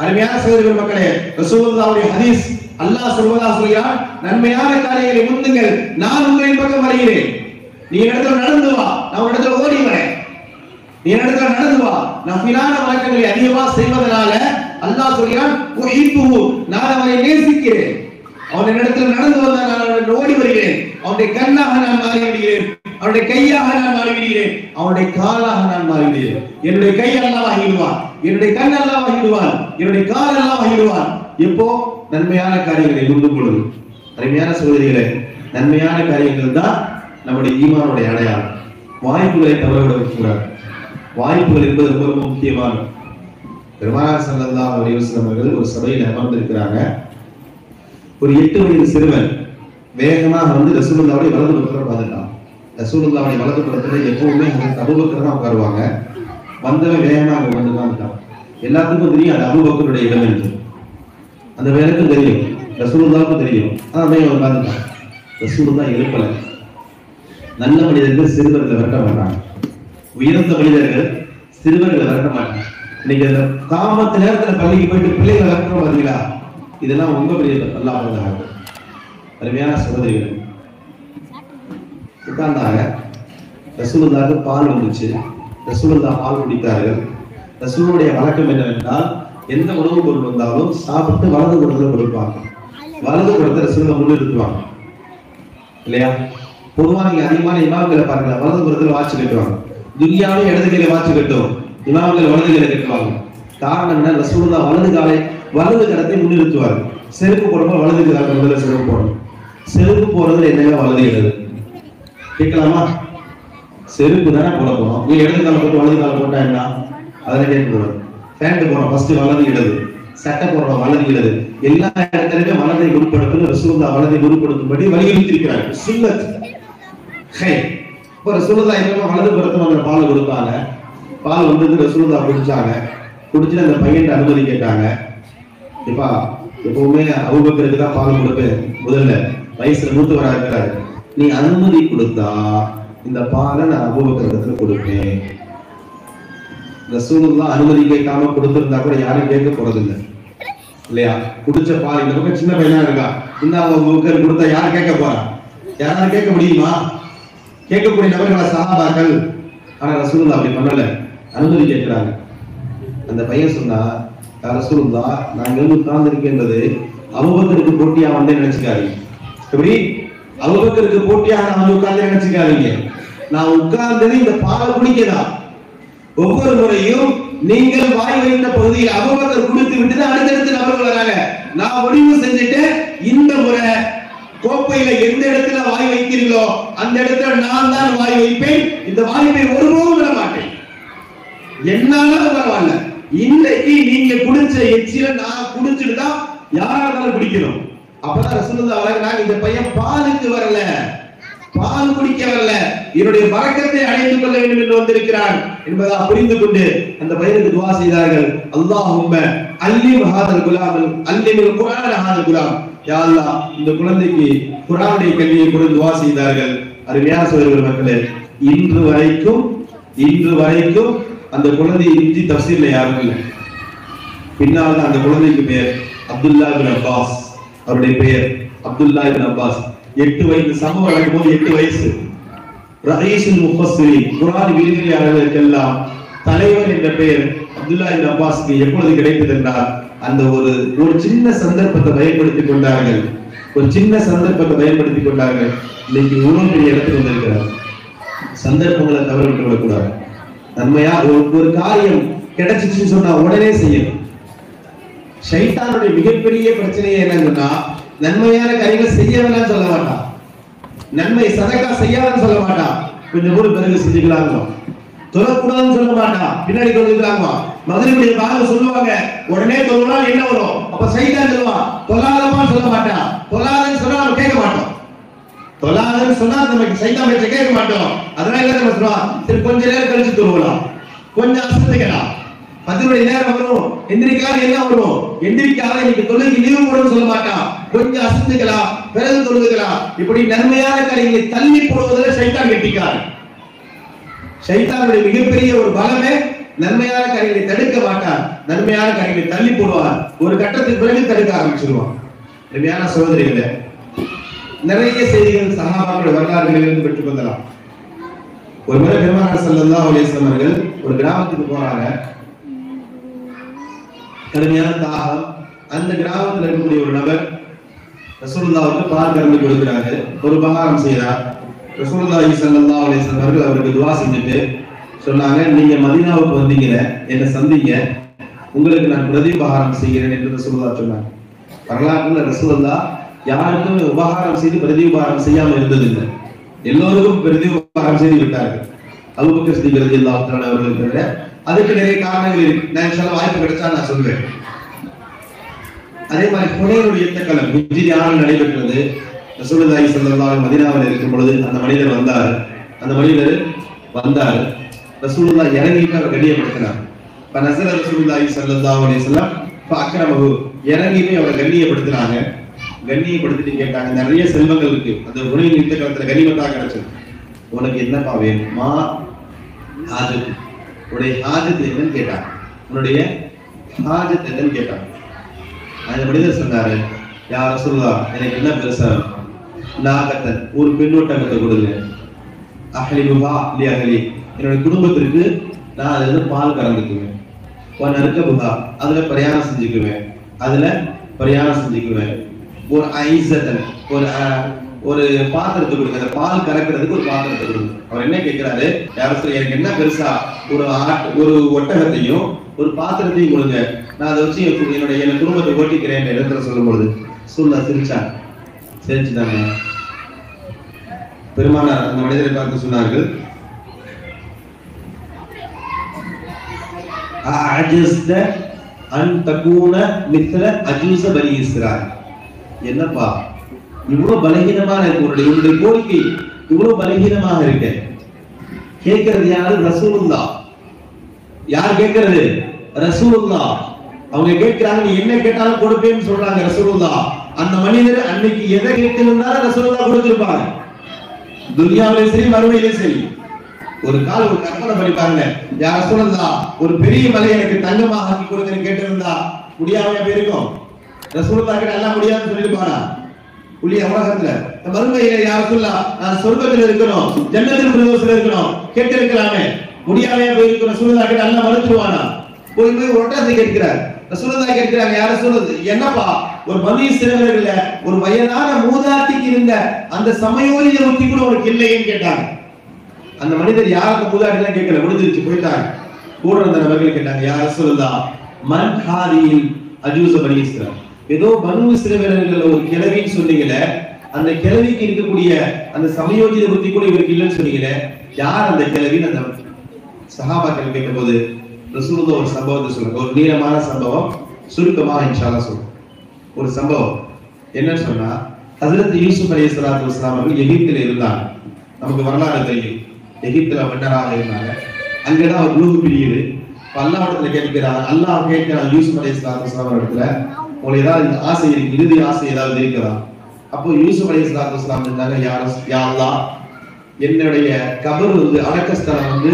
அருமையான சகோதர மக்களே, ரசூலுல்லாஹ்வுடைய ஹதீஸ், அல்லாஹ் சொல்கிறார், நன்மையான காரியங்களை முந்துங்கள், நான் உங்களின் பக்கம் வருகிறேன். நீ இடத்துல நடந்து வா, நான் இடத்துல ஓடி வரேன். நீ இடத்துல நடந்து வா, நான் பிலான வழக்கங்களை அதிகமா செய்வதனால அல்லாஹ் சொல்கிறான், உஹிப்புஹு, நான் அவரை நேசிக்கிறேன். அவன் இடத்துல நடந்து வந்தால் நான் அவனுக்கு ஓடி வருகிறேன். அவனுடைய கண்ணாக நான் மாறிவிடுகிறேன், அவனுடைய கையாக நான் மாறிவிடுகிறேன், அவனுடைய காலாக நான் மாறிவிடுகிறேன். என்னுடைய கை அல்லாஹ் ஆகிடுவான், என்னுடைய கண் அல்லாஹ் ஆகிடுவான், என்னுடைய கால் அல்லாஹ் ஆகிடுவான். எப்போ? நன்மையான காரியங்களை முந்தும் பொழுது. அருமையான சகோதரிகளே, நன்மையான காரியங்கள் தான் நம்முடைய ஈமானுடைய அடையாளம். வாய்ப்புகளை தவறவிடக் கூடாது. வாய்ப்புகள் என்பது ரொம்ப முக்கியமானது. பெருமானார் ஸல்லல்லாஹு அலைஹி வஸல்லம் அவர்கள் ஒரு சபையில் அமர்ந்திருக்கிறாங்க. ஒரு 8 வயது சிறுவன் வேகமாக வந்து ரசூலுல்லாஹ்வுடைய வலது பக்கத்துல உட்கார்ந்துட்டான். ரசூலுல்லாஹ்வுடைய வலது பக்கத்துல எப்பவுமே அபூபக்கர் தான் உட்காருவாங்க. வந்தவன் வேகமாக வந்து உட்கார்ந்துட்டான். எல்லாத்துக்கும் தெரியும் அது அபூபக்கருடைய இடம் என்று. அந்த வேலைக்கும் தெரியும், ரசூலுல்லாஹ்வுக்கும் தெரியும். அவன் உட்கார்ந்துட்டான். ரசூலுல்லாஹ் எழுப்பல. நல்ல மனிதர்கள் சிறுவர்களை வெட்ட மாட்டாங்க. உயர்ந்த மனிதர்கள் சிறுவர்களை விரட்ட மாட்டாங்க. இன்னைக்கு அந்த காமத்து நேரத்துல பள்ளிக்கு போயிட்டு பிள்ளைகளை விரட்டுறோம் பாத்தீங்களா, இதெல்லாம் உங்க பெரிய நல்லா பண்ணாங்க. அருமையான சகோதரிகள் உட்கார்ந்தாங்க. ரசூலுல்லாஹ்க்கு பால் வந்துச்சு. ரசூலுல்லாஹ் பால் குடித்தார்கள். ரசூலுடைய வழக்கம் என்னவென்றால் எந்த உணவுப் பொருள் வந்தாலும் சாப்பிட்டு வலது புறத்துல கொடுப்பாங்க. வலது புறத்தை ரசூலுல்லாஹ் முன்னிறுத்துவாங்க இல்லையா? பொதுவா நீங்க அதிகமான இமாம்களை பாருங்க, வலது புறத்துல வாட்சி கட்டுவாங்க. துன்யாவிலே இடது கையில வாட்சி கட்டும், இமாம்கள் வலது கையில கட்டுவாங்க. காரணம் என்ன? ரசூலுல்லாஹ் வலது கரத்தை முன்னிறுத்துவார். செருப்பு போடும்போது வலது காலத்தை முதல்ல செருப்பு போடணும். செருப்பு போடுறதுல என்னங்க வலது இடது கேட்கலாமா? செருப்பு தானே போட போறோம். நீ இடது காலம் போட்டு வலது காலம் போட்டா என்ன? அதனை கேட்க போறோம். பேண்ட் போறோம், ஃபர்ஸ்ட் வலது இடது. சட்டை போடுறோம், வலது இடது. எல்லா இடத்துலயுமே வலதை உட்படுத்தணும். ரசூலுல்லாஹ் வலதை உட்படுத்தும்படி வலியுறுத்தி இருக்கிறார். சுன்னத். இப்போ ரசூலுல்லாஹ் எப்பவுமே வலது புறத்துல அந்த பால் கொடுப்பாங்க. பால் வந்தது, ரசூலுல்லாஹ் குடிச்சாங்க. குடிச்சுட்டு அந்த பையன் அனுமதி கேட்டாங்க. இப்பா எப்பவுமே அபூபக்கருக்கு தான் பால் கொடுப்பேன், முதல்ல வயசுல மூத்தவராக இருக்கிறாரு. நீ அனுமதி கொடுத்தா இந்த பாலை நான் அபூபக்கருக்கு கொடுப்பேன். ரசூலுல்லாஹ் அனுமதி கேட்காம கொடுத்திருந்தா கூட யாரும் கேட்க போறதில்லை இல்லையா? குடிச்ச பால் இந்த பக்கம் சின்ன பையனா இருக்கா, இந்த அபூபக்கர் கொடுத்தா யார் கேட்க போறா? யாராவது கேட்க முடியுமா? கேட்கக்கூடிய நபர்களா சஹாபாக்கள். ஆனா ரசூலுல்லாஹ் அப்படி பண்ணல, அனுமதி கேட்கிறாங்க. அந்த பையன் சொன்னா, ரசூலுல்லாஹ் நான் இங்க உட்கார்ந்து இருக்கின்றது அபூபக்கருக்கு போட்டியா வந்தே நினைச்சுக்காதீங்க. எப்படி அபூபக்கருக்கு போட்டியாக நான் உட்கார்ந்து நினைச்சுக்காதீங்க. நான் உட்கார்ந்தது இந்த பால் குடிக்கதான். ஒவ்வொரு முறையும் நீங்கள் வாய் வைத்த பகுதியில் அபூபக்கர் குடித்து விட்டு அடுத்தடுத்து நபர்கள் வராங்க. நான் முடிவு செஞ்சுட்டேன், இந்த முறை கோப்பையில எந்த இடத்துல வாய் வைக்கிறீங்களோ அந்த இடத்துல நான் தான் வாய் வைப்பேன். இந்த வாய்ப்பை ஒருபோதும் விட மாட்டேன். என்னாலும் பரவாயில்ல, இன்னைக்கு நீங்க குடிச்ச எச்சில நான் குடிச்சிட்டு தான் யாரா இருந்தாலும் குடிக்கணும். அப்பதான் ரசூலுல்லாஹ் வழங்கினாங்க, இந்த பையன் பாலுக்கு வரல, பால் குடிக்க வரல, என்னுடைய பரக்கத்தை அடைந்து கொள்ள வேண்டும் என்று வந்திருக்கிறான் என்பதை புரிந்து கொண்டு அந்த பையனுக்கு துஆ செய்தார்கள். அல்லாஹும்ம அல்லிம் ஹாதல் குலாம் அல்லிமில் குர்ஆன் ஹாதல் குலாம். யா அல்லாஹ் இந்த குழந்தைக்கு குர்ஆனுடைய கல்வியை கொடுத்து துஆ செய்தார்கள். அருமையான சகோதரர்கள் மக்களே, இன்று வரைக்கும் அந்த குழந்தை இஞ்சி தஃசீர்ல யாரும் இல்லை. பின்னால் அந்த குழந்தைக்கு பெயர் அப்துல்லாஹ் இப்னு அப்பாஸ். அவருடைய பெயர் அப்துல்லாஹ் இப்னு அப்பாஸ். 8 வயசு சமூக நடக்கும்போது 8 வயசு. ரயீசுல் முஃபஸ்ஸிரீன், குர்ஆன் விரிவுரையாளர்களுக்கெல்லாம் தலைவர் என்ற பெயர் அப்துல்லாஹ் இப்னு அப்பாஸ்க்கு எப்பொழுது கிடைத்தது என்றால் அந்த ஒரு சின்ன சந்தர்ப்பத்தை பயன்படுத்திக் கொண்டார்கள். இன்னைக்கு இவ்வளவு பெரிய இடத்துக்கு வந்திருக்கிறார். சந்தர்ப்பங்களை தவற விட்டு விடக்கூடாது. நன்மையா ஒரு காரியம் கிடைச்சிச்சுன்னு சொன்னா உடனே செய்யணும். ஷைத்தானுடைய மிகப்பெரிய பிரச்சனையே என்னன்னா, நன்மையான காரியங்கள் செய்யலாம் சொல்ல மாட்டான், நன்மை சதகா செய்யாதுன்னு சொல்ல மாட்டான். கொஞ்சம் கூட பிறகு செஞ்சுக்கலாங்க, தொழக்கூடாதுன்னு சொல்ல மாட்டான், பின்னாடி தொழுகிறாங்க. மகரிபுடைய பாகம் சொல்லுவாங்க, உடனே தொழுனா என்ன வரும்? அப்ப ஷைத்தான் சொல்லுவான், தொழாதமா சொல்ல மாட்டான். தொழாதன்னு சொன்னா நம்ம கேட்க மாட்டோம். தொழாதன்னு சொன்னா நமக்கு ஷைத்தான் பேச்ச கேட்க மாட்டோம். அதனால என்ன நம்ம சொல்லுவோம், சரி கொஞ்ச நேரம் கழிச்சு தொழுவலாம், கொஞ்சம் அசத்துக்கலாம், 10 மணி நேரம் வரும், எந்திரிக்காத என்ன வரும், எந்திரிக்காத இன்னைக்கு தொழுகைக்கு லீவு போடுன்னு சொல்ல மாட்டான். கொஞ்சம் அசத்துக்கலாம், பிறகு தொழுதுக்கலாம். இப்படி நன்மையான காரியங்களை தள்ளி போடுவதில் ஷைத்தான் கெட்டிக்காரன். ஷைத்தானுடைய மிகப்பெரிய ஒரு பலமே நன்மையான காரியங்களை தடுக்க மாட்டான், நன்மையான காரியங்களை தள்ளி போடுவான். ஒரு கட்டத்துக்கு பிறகு தடுக்க ஆரம்பிச்சிருவான். நன்மையான சகோதரிகளே, நிறைய செய்திகள் சஹாபாக்களுடைய வரலாறுகளிலிருந்து பெற்றுக் கொள்ளலாம். ஒரு முறை பெருமானார் ஸல்லல்லாஹு அலைஹி வஸல்லம் அவர்கள் ஒரு கிராமத்துக்கு போறாங்க. கடுமையான தாகம். அந்த கிராமத்தில் இருக்கக்கூடிய ஒரு நபர் ரசூலுல்லாஹ்வுக்கு பால் கறந்து கொடுக்கிறாங்க. ஒரு உபகாரம் செய்கிறார். ரசூலுல்லாஹி ஸல்லல்லாஹு அலைஹி வஸல்லம் அவர்கள் அவருக்கு துஆ செஞ்சுட்டு சொன்னாங்க, நீங்க மதீனாவுக்கு வந்தீங்க, என்ன சந்திங்க, உங்களுக்கு நான் பிரதி உபகாரம் செய்கிறேன் என்று ரசூலுல்லாஹ் சொன்னாங்க. வரலாற்றுல ரசூலுல்லாஹ் யாருக்கும் உபகாரம் செய்து பிரதி உபகாரம் செய்யாமல் இருந்ததில்லை. எல்லோருக்கும் பிரதி உபகாரம் செய்து விட்டார்கள். அபூபக்கர் சித்திக் ரலியல்லாஹு தஆலா அவர்கள் தவிர. அதுக்கு நிறைய காரணங்கள் இருக்கு. நான் இன்ஷாஅல்லாஹ் வாய்ப்பு கிடைச்சா நான் சொல்வேன். அதே மாதிரி ஹுனைனுடைய யுத்தக்களம் ஹிஜ்ரி 6 நடைபெற்றது. ரசூலுல்லாஹி ஸல்லல்லாஹு அலைஹி மதீனாவில் இருக்கும் பொழுது அந்த மனிதர் வந்தார். ரசூலுல்லாஹ் இறங்கிட்டு அவர் கண்ணியப்படுத்தினார். நஸல ரசூலுல்லாஹி ஸல்லல்லாஹு அலைஹி வஸல்லம் ஃபஅக்ரமஹு, இறங்கிட்டு அவர் கண்ணியப்படுத்தினாங்க. கண்ணியப்படுத்திட்டு கேட்டாங்க, நிறைய செல்வங்கள் இருக்கு, அந்த ஹுனைன் யுத்த காலத்துல கனிமத்தாக கிடைச்சது, உனக்கு என்னப்பா வேணுமா? அது உன்னுடைய ஹாஜத் என்னன்னு கேட்டாங்க. உன்னுடைய ஹாஜத் என்னன்னு கேட்டாங்க. அந்த மனிதர் சொன்னாரு, யா ரசூலுல்லாஹ், எனக்கு என்ன பெருசா நாகத்தன், ஒரு பெண்ணோட்டகத்தை கொடுங்க, அஹ்லிபுஹா லி அஹ்லி, என்னுடைய குடும்பத்திற்கு நான் அதுல இருந்து பால் கறந்துக்குவேன், நறுக்கபுஹா, அதுல பிரயாணம் செஞ்சுக்குவேன், ஒரு ஐசத்தன், ஒரு பாத்திரத்தை கொடுங்க, அந்த பால் கறக்கிறதுக்கு ஒரு பாத்திரத்தை கொடுங்க. அவர் என்ன கேட்கிறாரு, யாரும் எனக்கு என்ன பெருசா, ஒரு ஒட்டகத்தையும் ஒரு பாத்திரத்தையும் கொடுங்க, நான் அதை வச்சு என்னுடைய குடும்பத்தை ஓட்டிக்கிறேன் இடத்துல சொல்லும் பொழுது சிரிச்சுட்டாங்க. பெருமானார் அந்த மனிதரை பார்த்து சொன்னார்கள், என்னப்பா இவ்வளவு பலகீனமான உன்னுடைய கோரிக்கை இவ்வளவு பலகீனமாக இருக்க, கேட்கிறது யாரு? ரசூலுல்லாஹ். யார் கேட்கிறது? ரசூலுல்லாஹ். அவங்க கேட்கிறாங்க, நீ என்ன கேட்டாலும் கொடுப்பேன்னு சொல்றாங்க ரசூலுல்லாஹ். அந்த மனிதர் அன்னைக்கு எதை கேட்டிருந்தாலும் ரசூலுல்லாஹ் கொடுத்திருப்பாங்க. துனியாவிலும் சரி மறுமையிலும் சரி. ஒரு கால் ஒரு கற்பனை படிப்பாங்க, யார் ரசூலுல்லாஹ் ஒரு பெரிய மலை எனக்கு தங்கமாக ஆக்கி கொடுங்கன்னு கேட்டிருந்தா முடியாம போயிருக்கும். ரசூலுல்லாஹ் கிட்ட எல்லாம் முடியாதுன்னு சொல்லிருப்பானா? புள்ளிய உலகத்துல மறுமையில யார் சொல்லா, நான் சொர்க்கத்துல இருக்கணும், ஜன்னத்துல் ஃபிர்தௌஸ்ல இருக்கணும் கேட்டிருக்கலாமே, முடியாம போயிருக்கும். ரசூலுல்லாஹ் கிட்ட எல்லாம் மறுத்துருவானா? போய் ஒட்டகத்தை கேட்கிறார். ரசூலுல்லாஹ் கேட்கிறாங்க, யார் ரசூலுல்லாஹ், என்னப்பா ஒரு பனி இஸ்ரவேலர்கள ஒரு வயதான மூதாட்டிக்கு இருந்த அந்த சமயோலிய புத்தி கூட உனக்கு இல்லைன்னு கேட்டாங்க. அந்த மனிதர் யாருக்கு மூதாட்டிலாம் கேட்கல, முடிஞ்சிருச்சு, போயிட்டாங்க. கூட இருந்த நபர்கள் கேட்டாங்க, யார் ரசூலுல்லாஹ், மன் ஹாதில் அஜூஸ பனி இஸ்ரவேல், ஏதோ பனு இஸ்ரவேலர்கள் ஒரு கிழவின்னு சொன்னீங்களே, அந்த கிழவிக்கு இருக்கக்கூடிய அந்த சமயோஜித புத்தி கூட இவருக்கு இல்லைன்னு சொன்னீங்களே, யார் அந்த கிழவின்னு அந்த சஹாபாக்கள் கேட்கும் போது ரசூலுல்லாஹ் ஒரு சம்பவத்தை சொல்லுங்க. ஒரு நீளமான சம்பவம், சுருக்கமாக இன்ஷா அல்லாஹ் சொல்லுங்க. ஒரு சம்பவம் என்னன்னு சொன்னா, ஹஜ்ரத் யூசுப் அலைஹிஸ்ஸலாத்து வஸ்ஸலாம் அவர்கள் எகிப்தில் இருந்தாங்க. நமக்கு வரலாறு தெரியும், எகிப்தில் மன்னராக இருந்தாங்க. அங்கதான் அவர் குழு பிரியுது. அல்லாஹ்விடத்துல கேட்கிறாங்க, அல்லாஹ் கேட்கிறான் யூசுப் அலைஹிஸ்ஸலாத்து வஸ்ஸலாம் இடத்துல, உங்களுக்கு ஏதாவது ஆசை இருக்கு, இறுதி ஆசை ஏதாவது இருக்கிறதா? அப்போ யூசுப் அலைஹிஸ்ஸலாத்து வஸ்ஸலாம் இருந்தாங்க, யா அல்லாஹ், என்னுடைய கபர் அடக்கஸ்தலம்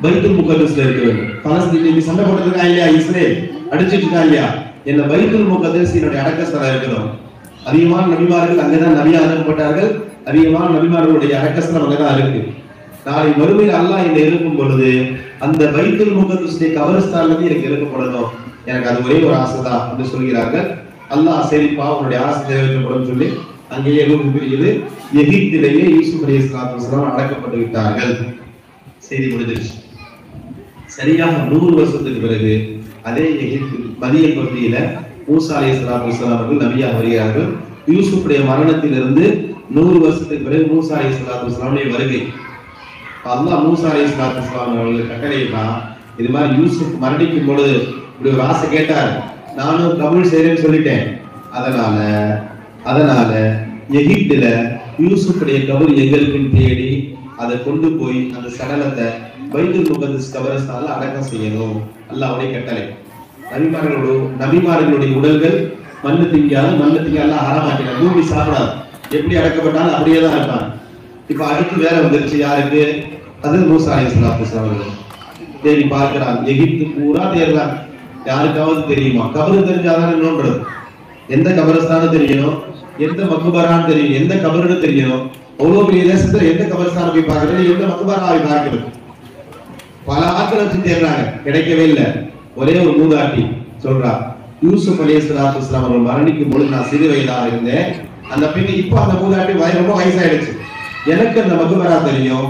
பைத்துல் முகத்தஸ்ல இருக்க வேண்டும். பலஸ்தீனுக்கு சண்டை போட்டதுக்கா இல்லையா, இஸ்ரேல் அடிச்சிட்டு இருக்கா இல்லையா, என்ன பைத்துல் முகத்தஸ் என்னுடைய அடக்கஸ்தலம் இருக்கணும். அதிகமான நபிமார்கள் அங்கதான் நபியா அனுப்பப்பட்டார்கள். அதிகமான நபிமார்களுடைய அடக்கஸ்தலம் அங்கதான் இருக்கு. நாளை மறுமையில் அல்லாஹ் என்னை எழுப்பும் பொழுது அந்த பைத்துல் முகத்தஸுடைய கபரஸ்தான்ல இருந்து எனக்கு எழுப்பப்படணும். எனக்கு அது ஒரே ஒரு ஆசை தான் என்று சொல்கிறார்கள். அல்லாஹ் சரிப்பா உன்னுடைய ஆசை நிறைவேற்றப்படும் சொல்லி அங்கேயே ரூபு பிரியுது. எகிப்திலேயே யூசுப் அலைஹிஸ்ஸலாத்து வஸ்ஸலாம் அடக்கப்பட்டு விட்டார்கள். செய்தி முடிஞ்சிருச்சு. சரியாக 100 வருஷத்துக்கு பிறகு அதே எகிப்து மதியன் பகுதியில மூசா அலைஹிஸ்ஸலாத்து வஸ்ஸலாம் அவர்கள் நபியாக வருகிறார்கள். யூசுஃபுடைய மரணத்திலிருந்து 100 வருஷத்துக்கு பிறகு மூசா அலைஹிஸ்ஸலாத்து வஸ்ஸலாமுடைய வருகை. அல்லாஹ் மூசா அலைஹிஸ்ஸலாத்து வஸ்ஸலாம் அவர்களுக்கு கட்டளையிட்டான், இது மாதிரி யூசுப் மரணிக்கும் பொழுது இப்படி ஒரு ஆசை கேட்டார், நானும் கபூல் செய்றேன்னு சொல்லிட்டேன். அதனால எகிப்துல யூசுஃபுடைய கபர் எங்களுக்குன்னு தேடி அதை கொண்டு போய் அந்த சடலத்தை பைத்துல் முகத்தஸ் கபரஸ்தான்ல அடக்கம் செய்யணும். அல்லாஹ்வுடைய கட்டளை. நபிமார்களுடைய உடல்கள் மண்ணு திங்கால ஹராமாக்கினார். பூமி சாப்பிடாது. எப்படி அடக்கப்பட்டாலும் அப்படியே தான் இருப்பாங்க. இப்ப அடுத்து வேற வந்துருச்சு, யாருக்கு? ஹஜ்ரத் மூசா அலைஹிஸ்ஸலாத்து வஸ்ஸலாம் தேடி பார்க்கிறாங்க. எகிப்து பூரா தேடுறாங்க, யாருக்காவது தெரியுமா? கபரு தெரிஞ்சாதான் இன்னொன்று, எந்த கபரஸ்தானம் தெரியணும், எந்த மக்பரான்னு தெரியும், எந்த கபருன்னு தெரியணும். அவ்வளவு பெரிய தேசத்துல எந்த கபரஸ்தானம் போய் பார்க்கறது, எந்த மக்பராவை பார்க்கிறது, பல ஆட்கள் வச்சு தேடுறாங்க, கிடைக்கவே இல்லை. ஒரே ஒரு மூதாட்டி சொல்றா, யூசுப் அலைஹிஸ்ஸலாத்து வஸ்ஸலாம் அவர்கள் மரணிக்கும் பொழுது நான் சிறு வயதாக இருந்தேன். அந்த பெண் இப்ப அந்த மூதாட்டி ரொம்ப வயசாயிடுச்சு. எனக்கு அந்த மக்பரா தெரியும்,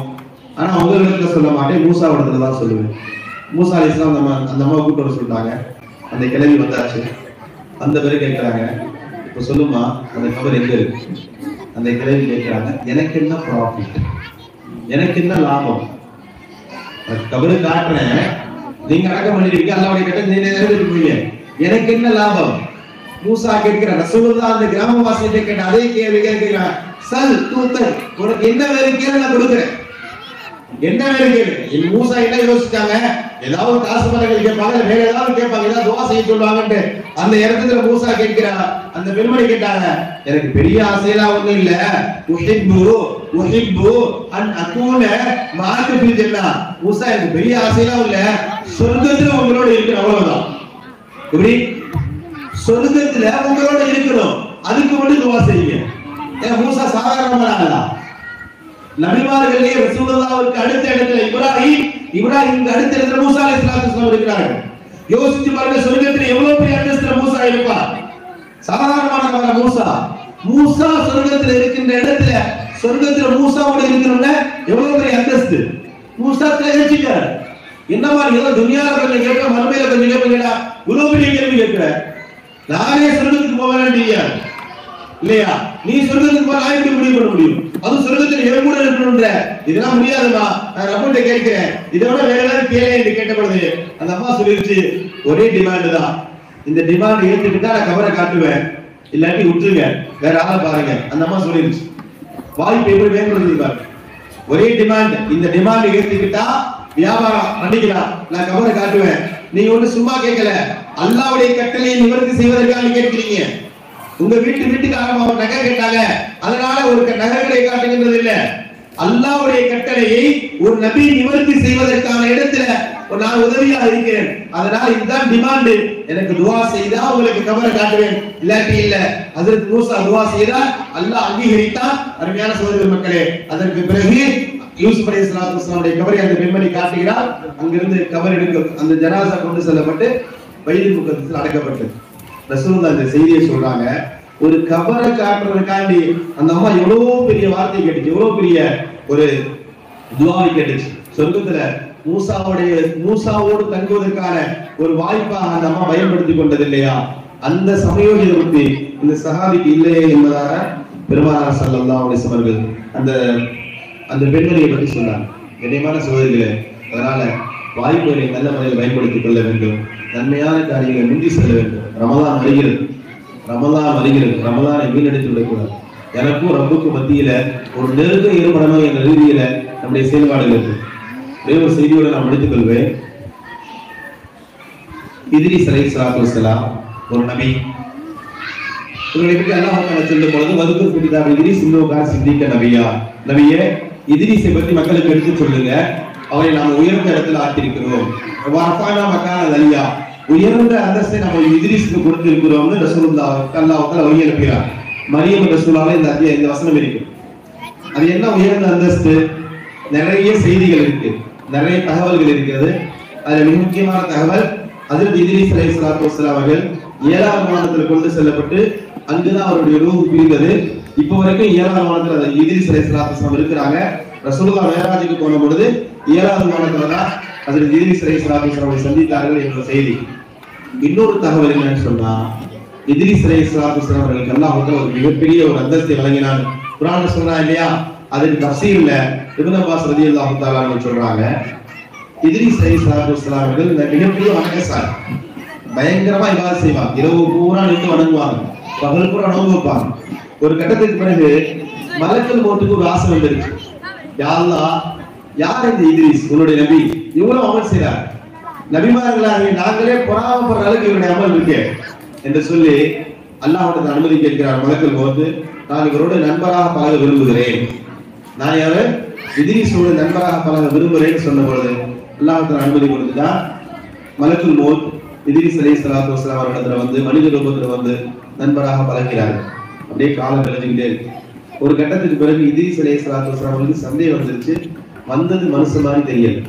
ஆனா உங்களிடத்துல சொல்ல மாட்டேன், மூசாவிடத்துல தான் சொல்லுவேன். மூசா அலைஹிஸ்ஸலாம் அந்த அம்மாவை கூப்பிட்டு வர சொல்றாங்க. அந்த கிழவி வந்தாச்சு. அந்த பிறகு கேட்கிறாங்க, இப்ப சொல்லுமா அந்த கபர் எங்க இருக்கு? அந்த கிழவி கேட்கிறாங்க, எனக்கு என்ன ப்ராஃபிட், எனக்கு என்ன லாபம்? கபரு காட்டுறேன், நீங்க அடக்கம் பண்ணிருக்கீங்க, அல்லாஹ்வுடைய கட்டளை நீங்க நிறைவேற்றுவீங்க, எனக்கு என்ன லாபம்? மூசா கேட்கிற ரசூலுல்லாஹ் அந்த கிராமவாசியை கேட்ட அதே கேள்வி கேட்கிறான், சல் தூத்தல், உனக்கு என்ன வேணும் கேளு, நான் கொடுக்குறேன். என்ன வேணும் கேளு. மூசா என்ன யோசிச்சாங்க, ஏதாவது காசு பணங்கள் கேட்பாங்க, வேற ஏதாவது கேட்பாங்க, ஏதாவது துவா செய்ய சொல்லுவாங்கன்னு அந்த இடத்துல மூசா கேட்கிறா. அந்த பெண்மணி கேட்டாங்க, எனக்கு பெரிய ஆசையெல்லாம் ஒண்ணும் இல்ல, உஹிப்பு அன் அகூன மஅக ஃபில் ஜன்னah. மூசா எனக்கு பெரிய ஆசையெல்லாம் இல்ல, சொர்க்கத்துல உங்களோட இருக்கிற அவ்வளவுதான். எப்படி சொர்க்கத்துல உங்களோட இருக்கணும், அதுக்கு மட்டும் துவா செய்யுங்க. ஏன் மூசா சாதாரணமானவங்களா? நபிமார்களே ரசூலுல்லாஹ்வுக்கு அடுத்த இடத்துல இப்ராஹிம்க்கு அடுத்த இடத்துல மூசா அலைஹிஸ்ஸலாம் இருக்கிறாங்க. யோசிச்சு பாருங்க, சொர்க்கத்துல எவ்வளவு பெரிய அந்தஸ்துல மூசா இருப்பார். சாதாரணமானவங்க மூசா சொர்க்கத்துல இருக்கின்ற இடத்துல, சொர்க்கத்துல மூசாவோட இருக்கிறவங்க எவ்வளவு பெரிய அந்தஸ்து. மூசா தெரிஞ்சுக்கிறார். என்ன மாதிரி ஏதோ துனியால கொஞ்சம் கேட்க, மறுமையில கொஞ்சம் கேட்பீங்களா? இவ்வளவு பெரிய கேள்வி கேட்கிற. நானே சொர்க்கத்துக்கு போவேன் இல்லையா? நீ சொர்க்கத்துக்கு போக நான் எப்படி முடிவு பண்ண முடியும்? அது சொர்க்கத்துல எவ்வளவு கூட இருக்கணும்ன்ற இதெல்லாம் முடியாதுமா. நான் ரப்பிட்ட கேட்கிறேன், இதோட வேற ஏதாவது கேளு என்று கேட்ட பொழுது அந்த அம்மா சொல்லிருச்சு, ஒரே டிமாண்ட் தான், இந்த டிமாண்ட் ஏத்துக்கிட்டா நான் கவரை காட்டுவேன், இல்லாட்டி விட்டுருங்க, வேற ஆளை பாருங்க. அந்த அம்மா சொல்லிருச்சு. வாய்ப்பு எப்படி மேம்படுத்திருப்பாரு. ஒரே டிமாண்ட், இந்த டிமாண்ட் ஏத்துக்கிட்டா வியாபாரம் பண்ணிக்கலாம், நான் கவரை காட்டுவேன். நீங்க ஒண்ணு சும்மா கேட்கல, அல்லாஹ்வுடைய கட்டளையை நிவர்த்தி செய்வதற்காக கேட்கிறீங்க. உங்க வீட்டுக்காரங்க ஒரு நகை கேட்டாங்க, அதனால ஒரு நகைகளை காட்டுகின்றது இல்ல. அல்லாஹ்வுடைய கட்டளையை ஒரு நபி நிவர்த்தி செய்வதற்கான இடத்துல நான் உதவியா இருக்கிறேன், அதனால இதுதான் டிமாண்ட். எனக்கு துஆ செய்தா உங்களுக்கு கவரை காட்டுவேன், இல்லாட்டி இல்ல. ஹஜ்ரத் மூசா துஆ செய்தா அல்லாஹ் அங்கீகரித்தான். அருமையான சகோதர மக்களே, அதற்கு பிறகு யூசுப் அலைஹிஸ்ஸலாத்துடைய கபரை அந்த பெண்மணி காட்டுகிறார். அங்கிருந்து கபர் எடுக்க அந்த ஜனாசா கொண்டு செல்லப்பட்டு பைத்துல் முகத்தஸில் அடக்கப்பட்டது. ரசூலுல்லாஹ் இந்த செய்தியை சொல்றாங்க. ஒரு கபரை காட்டுறதுக்காண்டி அந்த அம்மா எவ்வளவு பெரிய வார்த்தை கேட்டுச்சு, எவ்வளவு பெரிய ஒரு துஆவை கேட்டுச்சு. சொர்க்கத்துல மூசாவோடு தங்குவதற்கான ஒரு வாய்ப்பா அந்த அம்மா பயன்படுத்திக் கொண்டது இல்லையா? அந்த சமயோஜித புத்தி இந்த சஹாபிக்கு இல்லையே என்பதாக பெருமானார் ஸல்லல்லாஹு அலைஹி வஸல்லம் அவர்கள் அந்த பெண்மணியை பற்றி சொன்னார். கண்ணியமான சகோதரிகளே, அதனால வாய்ப்புகளை நல்ல முறையில் பயன்படுத்திக் கொள்ள வேண்டும், நன்மையான காரியங்களை முந்தி செல்ல வேண்டும். ரமலான் வருகிறது, ரமலானை வீணடித்து விடக்கூடாது. எனக்கும் ரப்புக்கும் மத்தியில ஒரு நெருக்கம் ஏற்படணும் என்ற ரீதியில நம்முடைய செயல்பாடுகள் இருக்கு. ஒரு செய்தியோடு நான் முடித்துக் கொள்வேன். இத்ரீஸ் அலைஹிஸ்ஸலாத்து வஸ்ஸலாம் ஒரு நபி. இவர்களை பற்றி அல்லாஹ் தஆலா சொல்லும் பொழுது வதுகுர் ஃபி கிதாபி இத்ரீஸ் இன்னஹு கான சித்திக்க நபியா, நபியே இத்ரீஸை பற்றி மக்களுக்கு எடுத்து சொல்லுங்க, அவரை நாம் உயர்ந்த இடத்துல ஆக்கியிருக்கிறோம். வர்ஃபஅனா மகான அலியா, உயர்ந்த அந்தஸ்தை நம்ம இத்ரீஸ்க்கு கொடுத்திருக்கிறோம்னு ரசூலுல்லாஹ் அல்லாஹ் தஆலா வஹி அனுப்பினார். மரியம் ரசூலால இந்த வசனம் இருக்கு. அது என்ன உயர்ந்த அந்தஸ்து? நிறைய செய்திகள் இருக்கு, நிறைய தகவல்கள் இருக்கிறது. அதுல மிக முக்கியமான தகவல், ஹஜ்ரத் இத்ரீஸ் அலைஹிஸ்ஸலாத்து வஸ்ஸலாம் அவர்கள் 7ஆம் வானத்தில் கொண்டு செல்லப்பட்டு அங்குதான் அவருடைய ரூஹ் பிரிந்தது. இப்போ வரைக்கும் 7ஆம் வானத்துல இத்ரீஸ் அலைஹிஸ்ஸலாத்து வஸ்ஸலாம் இருக்கிறாங்க. ரசூலுல்லாஹ் மேராஜுக்கு போன பொழுது 7ஆவது வானத்துல தான் ஹஜ்ரத் இத்ரீஸ் அலைஹிஸ்ஸலாத்து வஸ்ஸலாம் சந்தித்தார்கள் என்ற செய்தி. இன்னொரு தகவல் என்னன்னு சொன்னா, இத்ரீஸ் அலைஹிஸ்ஸலாத்து வஸ்ஸலாம் அவர்களுக்கு அல்லாஹ் ஒரு மிகப்பெரிய ஒரு அந்தஸ்தை வழங்கினான். குர்ஆன்ல சொல்றா இல்லையா? அதுக்கு தஃசீர்ல இப்னு அப்பாஸ் ரலியல்லாஹு தஆலா அன்ஹு சொல்றாங்க, இத்ரீஸ் அலைஹிஸ்ஸலாத்து வஸ்ஸலாம் அவர்கள் மிகப்பெரிய வணக்கசாலி, பயங்கரமா இபாதத் செய்வாங்க, இரவு பூரா நின்று வணங்குவாங்க, பகல் பூரா நோன்பு வைப்பாங்க. ஒரு கட்டத்துக்கு பிறகு மலக்குல் மௌத்துக்கு ஒரு ஆசை வந்துருச்சு. யா அல்லாஹ், யார் இந்த இத்ரீஸ் உன்னுடைய நபி, இவ்வளவு அமல் செய்றார், நபிமார்களாகிய நாங்களே பொறாமப்படுற அளவுக்கு இவருடைய அமல் இருக்கு என்று சொல்லி அல்லாஹ்விடத்தில் அனுமதி கேட்கிறார் மலக்குல் மௌத். நான் இவரோட நண்பராக பழக விரும்புகிறேன், நான் யாரு இத்ரீஸோட நண்பராக பழக விரும்புகிறேன்னு சொன்ன பொழுது அல்லாஹ்விடத்தில் அனுமதி கொடுத்துட்டா மலக்குல் மௌத் இத்ரீஸ் அலைஹிஸ்ஸலாத்து வஸ்ஸலாம் அவர்களிடத்துல வந்து மனித ரூபத்துல வந்து நண்பராக பழகிறார்கள். அப்படியே காலம் கழிஞ்சுக்கிட்டே இருக்கு. ஒரு கட்டத்துக்கு பிறகு இத்ரீஸ் அலைஹிஸ்ஸலாத்து வஸ்ஸலாம் அவர்களுக்கு சந்தேகம் வந்துருச்சு. வந்தது மனுஷன் மாதிரி தெரியல,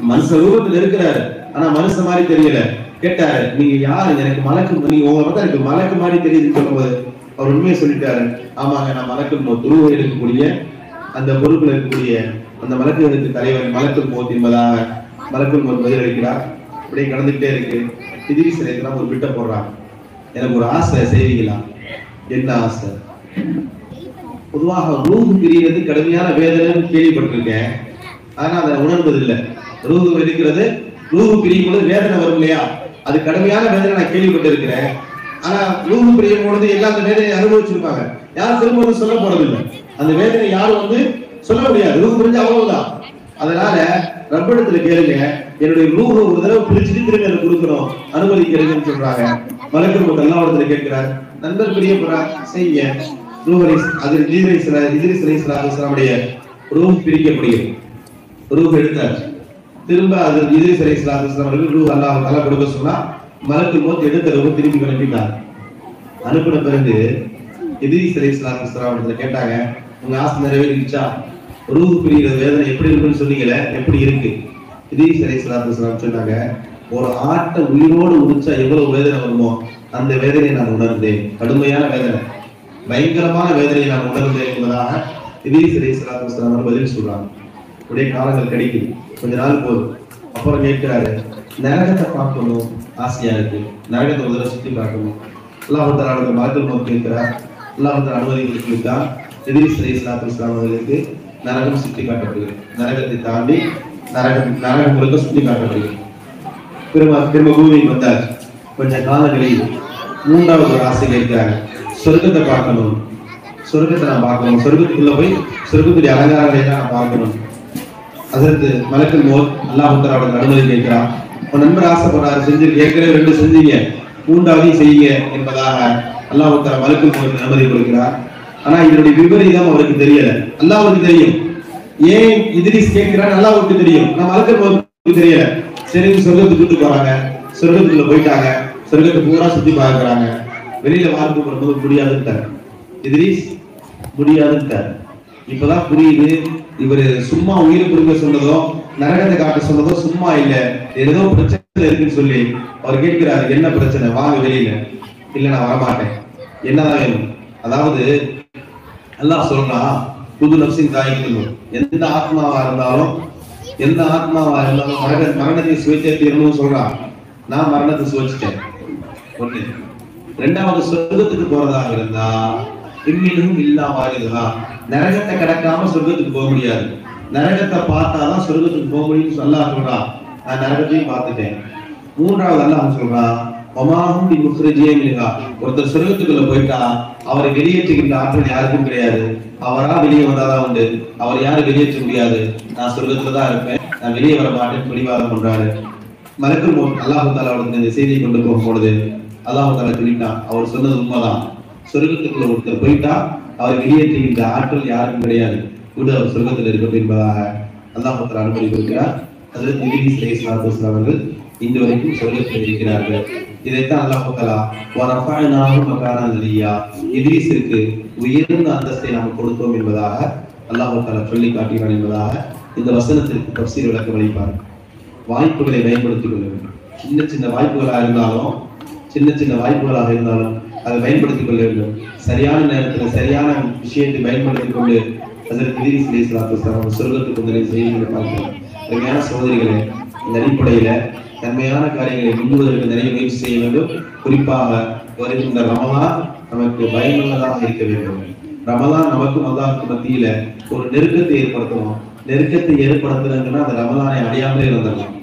மனுஷ ரூபத்தில் இருக்கிறாரு, ஆனா மனுஷன் மாதிரி தெரியல. கேட்டாரு, நீங்க யாரு, எனக்கு மலக்கு, நீங்க உங்களை பார்த்தா எனக்கு மலக்கு மாதிரி தெரியுதுன்னு சொல்லும்போது அவர் உண்மையை சொல்லிட்டாரு. ஆமாங்க, நான் மலக்குல் மௌத், ரூஹ் எடுக்கக்கூடிய அந்த பொறுப்புல இருக்கக்கூடிய அந்த மலக்குகளுக்கு தலைவர் மலக்குல் மௌத் என்பதாக மலக்குல் மௌத் பதில் அளிக்கிறார். அப்படியே கடந்துகிட்டே இருக்கு. இத்ரீஸ் அலைஹிஸ்ஸலாம் ஒரு பிட்ட போடுறாங்க, எனக்கு ஒரு ஆசை செய்வீங்களா? என்ன ஆசை? பொதுவாக ரூஹ் பிரிகிறது கடுமையான வேதனை கேள்விப்பட்டிருக்கேன், ஆனா அதை உணர்வது இல்லை. ரூஹ் இருக்கிறது, ரூஹ் பிரியும் பொழுது வேதனை வரும் இல்லையா, அது கடுமையான வேதனை நான் கேள்விப்பட்டு இருக்கிறேன். ஆனா ரூஹ் பிரியும் பொழுது எல்லா அந்த வேதனையை அனுபவிச்சிருப்பாங்க, யாரும் திரும்ப சொல்ல போறதில்லை. அந்த வேதனை யாரும் வந்து சொல்ல முடியாது, ரூஹ் பிரிஞ்சு அவ்வளவுதான். அதனால ரப்பிடத்துல கேளுங்க, என்னுடைய ரூஹ் ஒரு தடவை பிரிச்சுட்டு திரும்ப எனக்கு கொடுக்கணும், அனுமதி கேளுங்கன்னு சொல்றாங்க. மலக்குல் மௌத் அல்லாஹ்விடத்துல கேட்கிறார், நண்பர் பிரியப்படுறார், செய்ய ரூஹ் இத்ரீஸ் அலைஹிஸ்ஸலாத்து வஸ்ஸலாமுடைய ரூஹ் பிரிக்கப்படுகிறது. ரூஹ் எடுத்தார். திரும்ப அது இத்ரீஸ் அலைஹிஸ்ஸலாத்து வஸ்ஸலாம் அவர்கள் ரூஹ் அல்லாஹ் தஆலா கொடுக்க சொன்னா மலக்குல் மௌத் எடுத்த ரூஹ் திருப்பி அனுப்பிட்டார். அனுப்பின பிறகு இத்ரீஸ் அலைஹிஸ்ஸலாத்து வஸ்ஸலாம் அவர்கள் கேட்டாங்க, உங்க ஆசை நிறைவேறிடுச்சா? ரூஹ் பிரிகிற வேதனை எப்படி இருக்குன்னு சொன்னீங்களே, எப்படி இருக்கு? இத்ரீஸ் அலைஹிஸ்ஸலாத்து வஸ்ஸலாம் சொன்னாங்க, ஒரு ஆட்டை உயிரோடு உரிச்சா எவ்வளவு வேதனை வருமோ அந்த வேதனையை நான் உணர்ந்தேன். கடுமையான வேதனை, பயங்கரமான வேதனையை நான் உணர்ந்தேன் என்பதாக இத்ரீஸ் அலைஹிஸ்ஸலாத்து வஸ்ஸலாம் பதில் சொல்றாங்க. உடைய காலங்கள் கிடைக்குது, கொஞ்ச நாள் போதும். அப்புறம் கேட்கிறாரு, நரகத்தை பார்க்கணும் ஆசையா இருக்கு, நரகத்தை ஒரு தடவை சுத்தி பார்க்கணும். அல்லாஹ் தஆலா மலக்குல் மௌத் கேட்கிறார். அல்லாஹ் தஆலா அனுமதி கொடுத்தார். இத்ரீஸ் அலைஹிஸ்ஸலாத்து வஸ்ஸலாம் அவர்களுக்கு நரகம் சுத்தி காட்டப்படுகிறது. நரகத்தை தாண்டி நரகம் முழுக்க சுத்தி காட்டப்படுகிறது. திரும்ப பூமிக்கு வந்தார். கொஞ்ச காலங்களில் மூன்றாவது ஒரு ஆசை கேட்கிறாங்க, சொர்க்கத்தை பார்க்கணும், சொர்க்கத்தை நான் பார்க்கணும், சொர்க்கத்துக்குள்ள போய் சொர்க்கத்துடைய அலங்காரங்களை நான் பார்க்கணும். அதற்கு மலக்குல் மௌத் அல்லாஹ் தஆலா அனுமதி கேட்கிறான். உன் நண்பர் ஆசைப்படுறாரு, செஞ்சு ஏற்கனவே 2 செஞ்சீங்க, மூன்றாவதையும் செய்யுங்க என்பதாக அல்லாஹ் தஆலா மலக்குல் மௌத் அனுமதி கொடுக்கிறார். ஆனா இதனுடைய விபரீதம் அவருக்கு தெரியல, அல்லாஹ்வுக்கு தெரியும். ஏன் இத்ரீஸ் கேட்கிறார் அல்லாஹ்வுக்கு தெரியும், நம்ம மலக்குல் மௌத்துக்கு தெரியல. சரி சொர்க்கத்துக்கு கூட்டு போறாங்க, சொர்க்கத்துக்குள்ள போயிட்டாங்க, சொர்க்கத்தை பூரா சுத்தி பார்க்கறாங்க. வெளியில பார்க்க போகும்போது முடியாதுன்ட்டார் இத்ரீஸ், முடியாதுன்ட்டார். இப்பதான் புரியுது, இவரு சும்மா உயிரை கொடுக்க சொன்னதோ நரகத்தை காட்ட சொன்னதோ சும்மா இல்ல, ஏதோ பிரச்சனை இருக்குன்னு சொல்லி அவர் கேட்கிறாரு, என்ன பிரச்சனை, வாங்க வெளியில. இல்ல நான் வரமாட்டேன், என்னதான் வேணும்? அதாவது அல்லாஹ் சொல்றான், புது நப்சின் தாய்க்கு எந்த ஆத்மாவா இருந்தாலும் மரணத்தை சுவைத்தே தீரணும்னு சொல்றான். நான் மரணத்தை சுவைச்சிட்டேன். ஒண்ணு. ரெண்டாவது, சொர்க்கத்துக்கு போறதாக இருந்தா இன்னும் இல்லாம நரகத்தை கடக்காம சொர்க்கத்துக்கு போக முடியாது. நரகத்தை பார்த்தாதான் சொர்க்கத்துக்கு போக முடியும்னு அல்லாஹ் சொல்றான். நான் நரகத்தையும் பார்த்துட்டேன். மூன்றாவது அல்லாஹ் சொல்றான், ஒருத்தர் சொர்க்கத்துக்குள்ள போயிட்டா அவரை வெளியேற்றுகின்ற ஆற்றல் யாருக்கும் கிடையாது. அவரா வெளியே வந்தாதான் உண்டு, அவர் யாரும் வெளியேற்ற முடியாது. நான் சொர்க்கத்துலதான் இருப்பேன், நான் வெளியே வர மாட்டேன்னு பிடிவாதம் பண்றாரு. மலக்குல் மௌத் அல்லாஹ் தஆலா இந்த செய்தியை கொண்டு போகும் பொழுது அல்லாஹ் தஆலா சொல்லிட்டான், அவர் சொன்னது உண்மைதான். சொர்க்கத்துக்குள்ள ஒருத்தர் போயிட்டா அவர் வெளியேற்றுகின்ற ஆற்றல் யாருக்கும் கிடையாது, கூட அவர் சொர்க்கத்தில் இருக்க என்பதாக அல்லாஹ் தஆலா அனுமதி கொடுக்கிறார். ஹஜ்ரத் இத்ரீஸ் அலைஹிஸ்ஸலாத்து வஸ்ஸலாம் அவர்கள் இன்று வரைக்கும் சொர்க்கத்தில் இருக்கிறார்கள். இதைத்தான் அல்லாஹ் தஆலா வரஃபஅனாஹு மகானன் அலியா, இத்ரீஸிற்கு உயர்ந்த அந்தஸ்தை நாம் கொடுத்தோம் என்பதாக அல்லாஹ் தஆலா சொல்லி காட்டினார் என்பதாக இந்த வசனத்திற்கு தஃசீர் விளக்கம் அளிப்பார். வாய்ப்புகளை பயன்படுத்திக் கொள்ள வேண்டும். சின்ன சின்ன வாய்ப்புகளாக இருந்தாலும் அதை பயன்படுத்திக் கொள்ள வேண்டும். சரியான நேரத்தில் சரியான விஷயத்தை பயன்படுத்திக் கொண்டு ஹஜ்ரத் இத்ரீஸ் அலைஹிஸ்ஸலாத்து வஸ்ஸலாம் சொர்க்கத்துக்கு முதலில் செய்திகளை பார்க்கிறோம். அருமையான சகோதரிகளே, இந்த அடிப்படையில நன்மையான காரியங்களை முன்னுவதற்கு நிறைய முயற்சி செய்ய வேண்டும். குறிப்பாக வருகின்ற ரமலான் நமக்கு பயனுள்ளதாக இருக்க வேண்டும். ரமலான் நமக்கும் அல்லாஹ்வுக்கும் மத்தியில ஒரு நெருக்கத்தை ஏற்படுத்தணும். நெருக்கத்தை ஏற்படுத்துறதுன்னா அந்த ரமலானை அடையாமலே இருந்துடலாம்.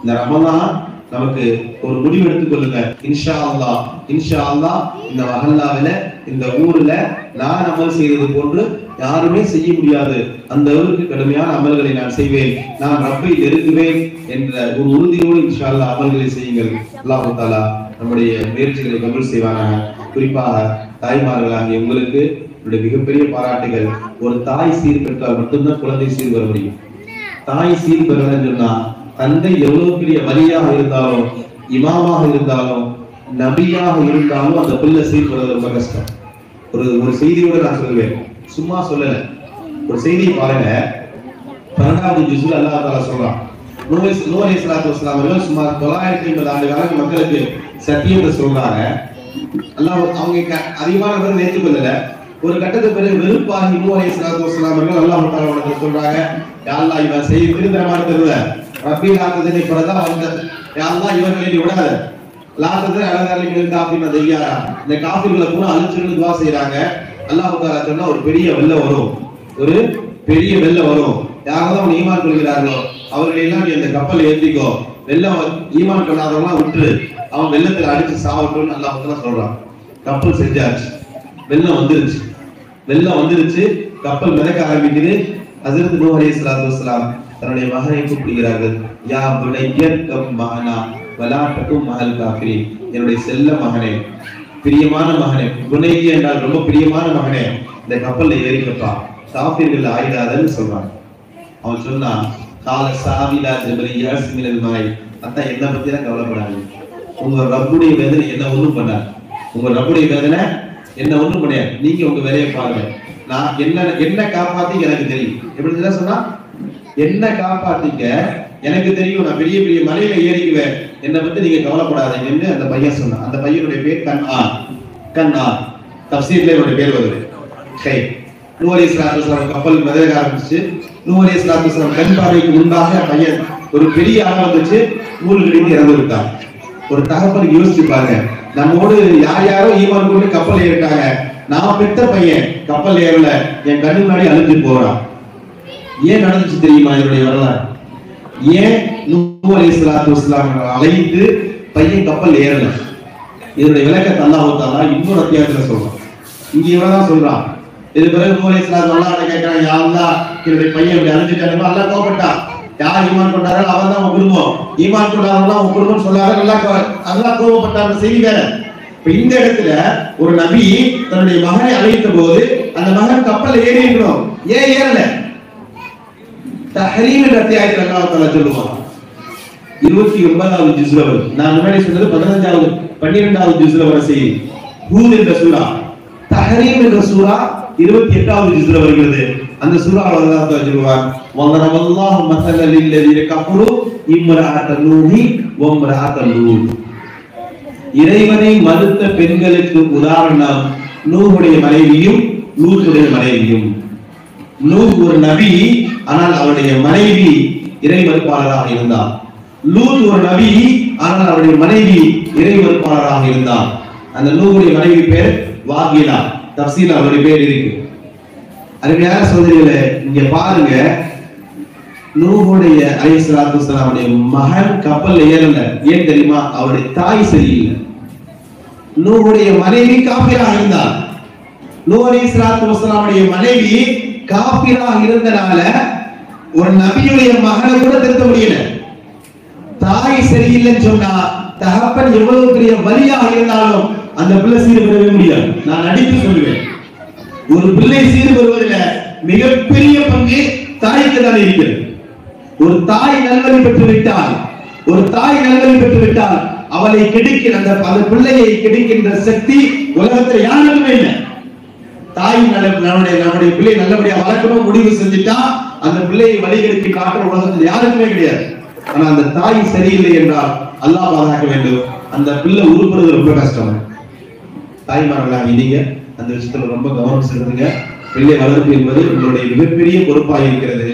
இந்த ரமலான் நமக்கு ஒரு முடிவு எடுத்துக் கொள்ளுங்க, இன்ஷா அல்லாஹ் இந்த மஹல்லாவில இந்த ஊர்ல நான் அமல் செய்தது போன்று யாருமே செய்ய முடியாது, அந்த அளவுக்கு கடுமையான அமல்களை நான் செய்வேன், நான் ரப்பை நெருங்குவேன் என்ற ஒரு உறுதியோடு இன்ஷா அல்லாஹ் அமல்களை செய்யுங்கள். அல்லாஹ் தஆலா நம்முடைய முயற்சிகளை கபூல் செய்வானாக. குறிப்பாக தாய்மார்களாகிய உங்களுக்கு என்னுடைய மிகப்பெரிய பாராட்டுகள். ஒரு தாய் சீர் பெற்றால் மட்டும்தான் குழந்தை சீர் வர முடியும். தாய் சீர் பெறலன்னு சொன்னா தந்தை எவ்வளவு பெரிய வலியாக இருந்தாலும், இமாமாக இருந்தாலும், நபியாக இருந்தாலும் அந்த பிள்ளை சீர் பெறது ரொம்ப கஷ்டம். ஒரு செய்தியோட நான் சொல்லுவேன், சும்மா சொல்லல. ஒரு செய்தியை பாருங்க, 12வது ஜுஸ்ல அல்லாஹ் தஆலா சொல்றான், நூஹ் அலைஹிஸ்ஸலாத்து வஸ்ஸலாம் அவர்கள் சுமார் 950 ஆண்டு காலம் மக்களுக்கு சத்தியத்தை சொல்றாங்க. அல்லாஹ் அவங்க அதிகமான பேர் ஏற்றுக்கொள்ளல. ஒரு கட்டத்துக்கு பிறகு வெறுப்பாகி நூஹ் அலைஹிஸ்ஸலாத்து வஸ்ஸலாம் அவர்கள் அல்லாஹ் தஆலா அவங்களுக்கு சொல்றாங்க, யா அல்லாஹ் இவன் செய்ய திருந்தரமான தெரியல, ரப்பி லாத்ததனி பரதா வந்த, யா அல்லாஹ் இவர்களை நீ விடாத, லாத்ததனி அலகாரிகள் காஃபின தையாரா, இந்த காஃபிர்களை பூரா அழிச்சிட்டு துஆ செய்றாங்க. அல்லாஹ் தஆலா சொன்னா ஒரு பெரிய வெள்ளம் வரும், ஒரு பெரிய வெள்ளம் வரும். யாரெல்லாம் ஈமான் கொள்கிறார்களோ அவர்களை எல்லாம் நீ அந்த கப்பல் ஏற்றிக்கோ, வெள்ளம் ஈமான் கொள்ளாதவங்களாம் விட்டுரு, அவன் வெள்ளத்துல அடிச்சு சாவட்டும்னு அல்லாஹ் தஆலா சொல்றான். கப்பல் செஞ்சாச்சு, வெள்ளம் வந்துருச்சு, கப்பல் மிதக்க ஆரம்பிக்குது. ஹஜ்ரத் நூஹ் அலைஹிஸ்ஸலாத்து வஸ்ஸலாம் தன்னுடைய மகனை கூப்பிடுகிறார்கள், யா புனையர் கம் மஹனா வலா தகும் மஹல் காஃபிரி, என்னுடைய செல்ல மகனே, பிரியமான மகனே, புனைய என்றால் ரொம்ப பிரியமான மகனே, இந்த கப்பல்ல ஏறிக்கப்பா, காஃபிர்கள் ஆயிடாதன்னு சொல்றான். அவன் சொன்னா, கால சாவிலா ஜபரியா சிமினல் மாய். அதான் என்ன பத்தி தான் கவலைப்படாதீங்க. உங்க ரப்புடைய வேதனை என்ன ஒண்ணும் பண்ணாது. உங்க ரப்புடைய வேதனை என்ன ஒண்ணும் பண்ணாது. நீங்க உங்க வேலையை பாருங்க. நான் என்ன காப்பாத்தி எனக்கு தெரியும். எப்படி சொன்னா என்ன காப்பாத்திக்க எனக்கு தெரியும். நான் பெரிய பெரிய மலையில ஏறிக்குவேன். என்னை பத்தி நீங்க கவலைப்படாதீங்கன்னு அந்த பையன் சொன்னான். அந்த பையனுடைய பேர் கண்ணா. தப்சீர்ல என்னுடைய பேர் வருது. நூஹ் அலைஹிஸ்ஸலாத்து வஸலாம் கப்பல் மிதக்க ஆரம்பிச்சு. நூஹ் அலைஹிஸ்ஸலாத்து வஸலாம் கண் பார்வைக்கு முன்பாக பையன் ஒரு பெரிய ஆளா வந்துச்சு. மூழ்கிட்டு இறந்து விட்டான். ஒரு தகப்பனுக்கு யோசிச்சு பாருங்க. நம்மோடு யாரோ ஈமான் கொண்டு கப்பல் ஏறிட்டாங்க. நான் பெற்ற பையன் கப்பல் ஏறல, என் கண்ணு முன்னாடி அழுது போறான். ஏன் நடந்துச்சு தெரியுமா என்னுடைய வரலாறு? ஏன் நூஹ் அலைஹிஸ்ஸலாத்து வஸலாம் அழைத்து பையன் கப்பல் ஏறல? இதனுடைய விளக்கத்தை அல்லாஹ் தஆலா இன்னொரு அத்தியாயத்துல சொல்றான். இங்க இவன்தான் சொல்றான். இது பிறகு நூஹ் அலைஹிஸ்ஸலாத்து அல்லாஹ்ட்ட கேக்குறான், யா அல்லாஹ் என்னுடைய பையன் இப்படி அழுதுட்டான். அல்லாஹ் கோபப்பட்டான். யார் ஈமான் கொண்டாரோ அவன் தான் உன் குடும்பம், ஈமான் கொண்டாரோ உன் குடும்பம் சொல்லாத அல்லாஹ் கோபப்பட்டார். செய்தி வேற. இப்ப இந்த இடத்துல ஒரு நபி தன்னுடைய மகனை அழைத்த போது அந்த மகன் கப்பல் ஏறி இருக்கணும். ஏன் ஏறல? தஹரீம் என்ற அத்தியாயத்தில் அல்லாஹ் தஆலா சொல்லுவான். 29வது ஜுஸ்ல வரும். நான் முன்னாடி சொன்னது 15வது 12வது ஜுஸ்ல வர செய்தி. ஹூத் என்ற சூரா, தஹரீம் என்ற சூரா 28வது ஜுஸ்ல வருகிறது. அந்த சூராவை அல்லாஹ் தஆலா சொல்வார், வல்லரவல்லாஹு மஸலல் லில்லதீன கஃபரு இம்ரஅத நூஹி வ இம்ரஅத லூத். இறைவனை மறுத்த பெண்களுக்கு உதாரணம் நூஹுடைய மனைவியும் லூத்துடைய மனைவியும். நூஹ் ஒரு நபி, ஆனால் அவருடைய மனைவி இறை மறுப்பாளராக இருந்தார். லூத் ஒரு நபி, ஆனால் அவருடைய மனைவி இறை மறுப்பாளராக இருந்தார். அந்த நூஹுடைய மனைவி பேர் வாகிலா. தஃசீல் அவருடைய பேர் இருக்கு. அருமையான சகோதரிகளே, இங்க பாருங்க, நூஹுடைய அலைஹிஸ்ஸலாத்து வஸலாமுடைய மகன் கப்பல் ஏறல. ஏன் தெரியுமா? அவருடைய தாய் சரியில்லை. நூஹுடைய மனைவி காபிராக இருந்தார். நூஹ் அலைஹிஸ்ஸலாத்து வஸலாமுடைய மனைவி காபிராக இருந்தனால ஒரு நபியுடைய மகனை கூட திருத்த முடியல. தாய் சரியில்லைன்னு சொன்னா தகப்பன் எவ்வளவு பெரிய வலியாக இருந்தாலும் அந்த பிள்ளை சீர் பெறவே முடியாது. நான் அடித்து சொல்லுவேன், ஒரு பிள்ளை சீர் பெறுவதில் மிகப்பெரிய பங்கு தாய்க்கு தான் இருக்கிறது. ஒரு தாய் நல்வழி பெற்று விட்டால் அவளை கெடுக்கிற அந்த பிள்ளையை கெடுக்கின்ற சக்தி உலகத்தில் யாருக்குமே இல்லை. தாய் நம்முடைய பிள்ளை நல்லபடியா வளர்க்கணும் முடிவு செஞ்சுட்டா அந்த பிள்ளையை வழிகெடுக்கி காட்டுற உலகத்தில் யாருக்குமே கிடையாது. ஆனா அந்த தாய் சரியில்லை என்றால் அல்லாஹ் பாதுகாக்க வேண்டும். அந்த பிள்ளை உருப்படுறது ரொம்ப கஷ்டம். தாய்மார்களாக நீங்க அந்த விஷயத்துல ரொம்ப கவனம் செலுத்துங்க. பிள்ளை வளர்ப்பு என்பது உங்களுடைய மிகப்பெரிய பொறுப்பாக இருக்கிறது.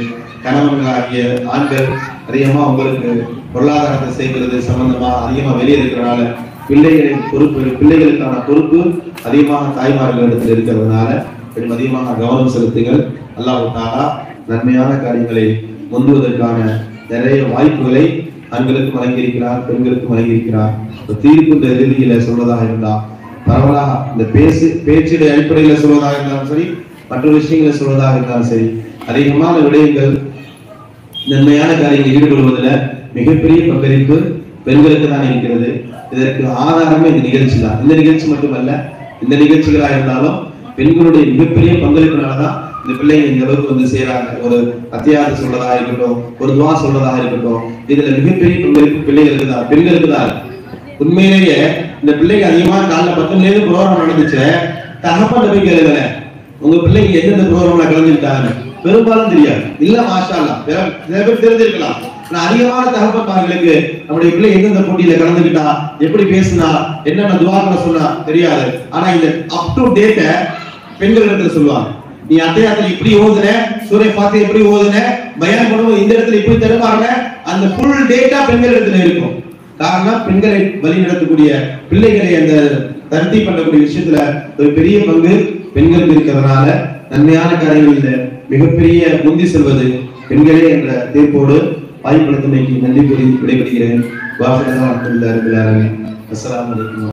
கணவன்களாகிய ஆண்கள் அதிகமா உங்களுக்கு பொருளாதாரத்தை சேர்க்கிறது சம்பந்தமா அதிகமா வெளியே இருக்கிறனால பிள்ளைகளுக்கான பொறுப்பு அதிகமாக தாய்மார்களிடத்தில் இருக்கிறதுனால அதிகமாக கவனம் செலுத்துங்கள். அல்லாஹ் தஆலா நன்மையான காரியங்களை முந்துவதற்கான நிறைய வாய்ப்புகளை ஆண்களுக்கு வழங்கியிருக்கிறார், பெண்களுக்கு வழங்கியிருக்கிறார். தீர்ப்பு ரீதியில சொல்வதாக இருந்தா பரவலாக இந்த பேச்சுடைய அடிப்படையில சொல்வதாக இருந்தாலும் சரி, மற்ற விஷயங்களை சொல்வதாக இருந்தாலும் சரி, அதிகமான விடயங்கள் நன்மையான காரியங்கள் ஈடுபடுவதில் மிகப்பெரிய பங்களிப்பு பெண்களுக்கு தான் இருக்கிறது. இதற்கு ஆதாரமே இந்த நிகழ்ச்சி தான். இந்த நிகழ்ச்சி மட்டுமல்ல, இந்த நிகழ்ச்சிகளாக இருந்தாலும் பெண்களுடைய மிகப்பெரிய பங்களிப்புனாலதான் இந்த பிள்ளைங்க இந்த அளவுக்கு வந்து செய்யறாங்க. ஒரு அத்தியாயத்தை சொல்றதாக இருக்கட்டும், ஒரு துவா சொல்றதாக இருக்கட்டும், இதுல மிகப்பெரிய பங்களிப்பு பிள்ளைகளுக்கு தான், பெண்களுக்கு தான். உண்மையிலேயே இந்த பிள்ளைங்க அதிகமா காலைல 10 மணி நேரம் ப்ரோக்ராம் நடந்துச்சு. தகப்பன் போய் கேளுங்க, உங்க பிள்ளைங்க எந்தெந்த ப்ரோக்ராம்ல கலந்துட்டாங்க பெரும்பாலும் தெரியாது. இல்ல மாஷா அல்லாஹ் நிறைய பேர் தெரிஞ்சிருக்கலாம். ஆனா அதிகமான தகப்பன்மார்களுக்கு நம்முடைய பிள்ளை எந்தெந்த போட்டியில கலந்துக்கிட்டா, எப்படி பேசினா, என்னென்ன துவாக்களை சொன்னா தெரியாது. ஆனா இந்த அப் டு டேட்ட பெண்கள் இடத்துல சொல்லுவாங்க. நீ அத்தியாயத்துல இப்படி ஓதுன, சூரை பார்த்து எப்படி ஓதுன, பயான் பண்ணுவோம், இந்த இடத்துல இப்படி தருவாங்க. அந்த ஃபுல் டேட்டா பெண்கள் இடத்துல இருக்கும். காரணம், பெண்களை வழி நடத்தக்கூடிய பிள்ளைகளை அந்த தருத்தி பண்ணக்கூடிய விஷயத்துல ஒரு பெரிய பங்கு பெண்களுக்கு இருக்கிறதுனால நன்மையான காரியங்களில் மிகப்பெரிய முந்தி செல்வது பெண்களே என்ற தீர்ப்போடு வாய்ப்படுத்தமைக்கு நன்றி கூறி விடைபெறுகிறேன். அஸ்ஸலாமு அலைக்கும்.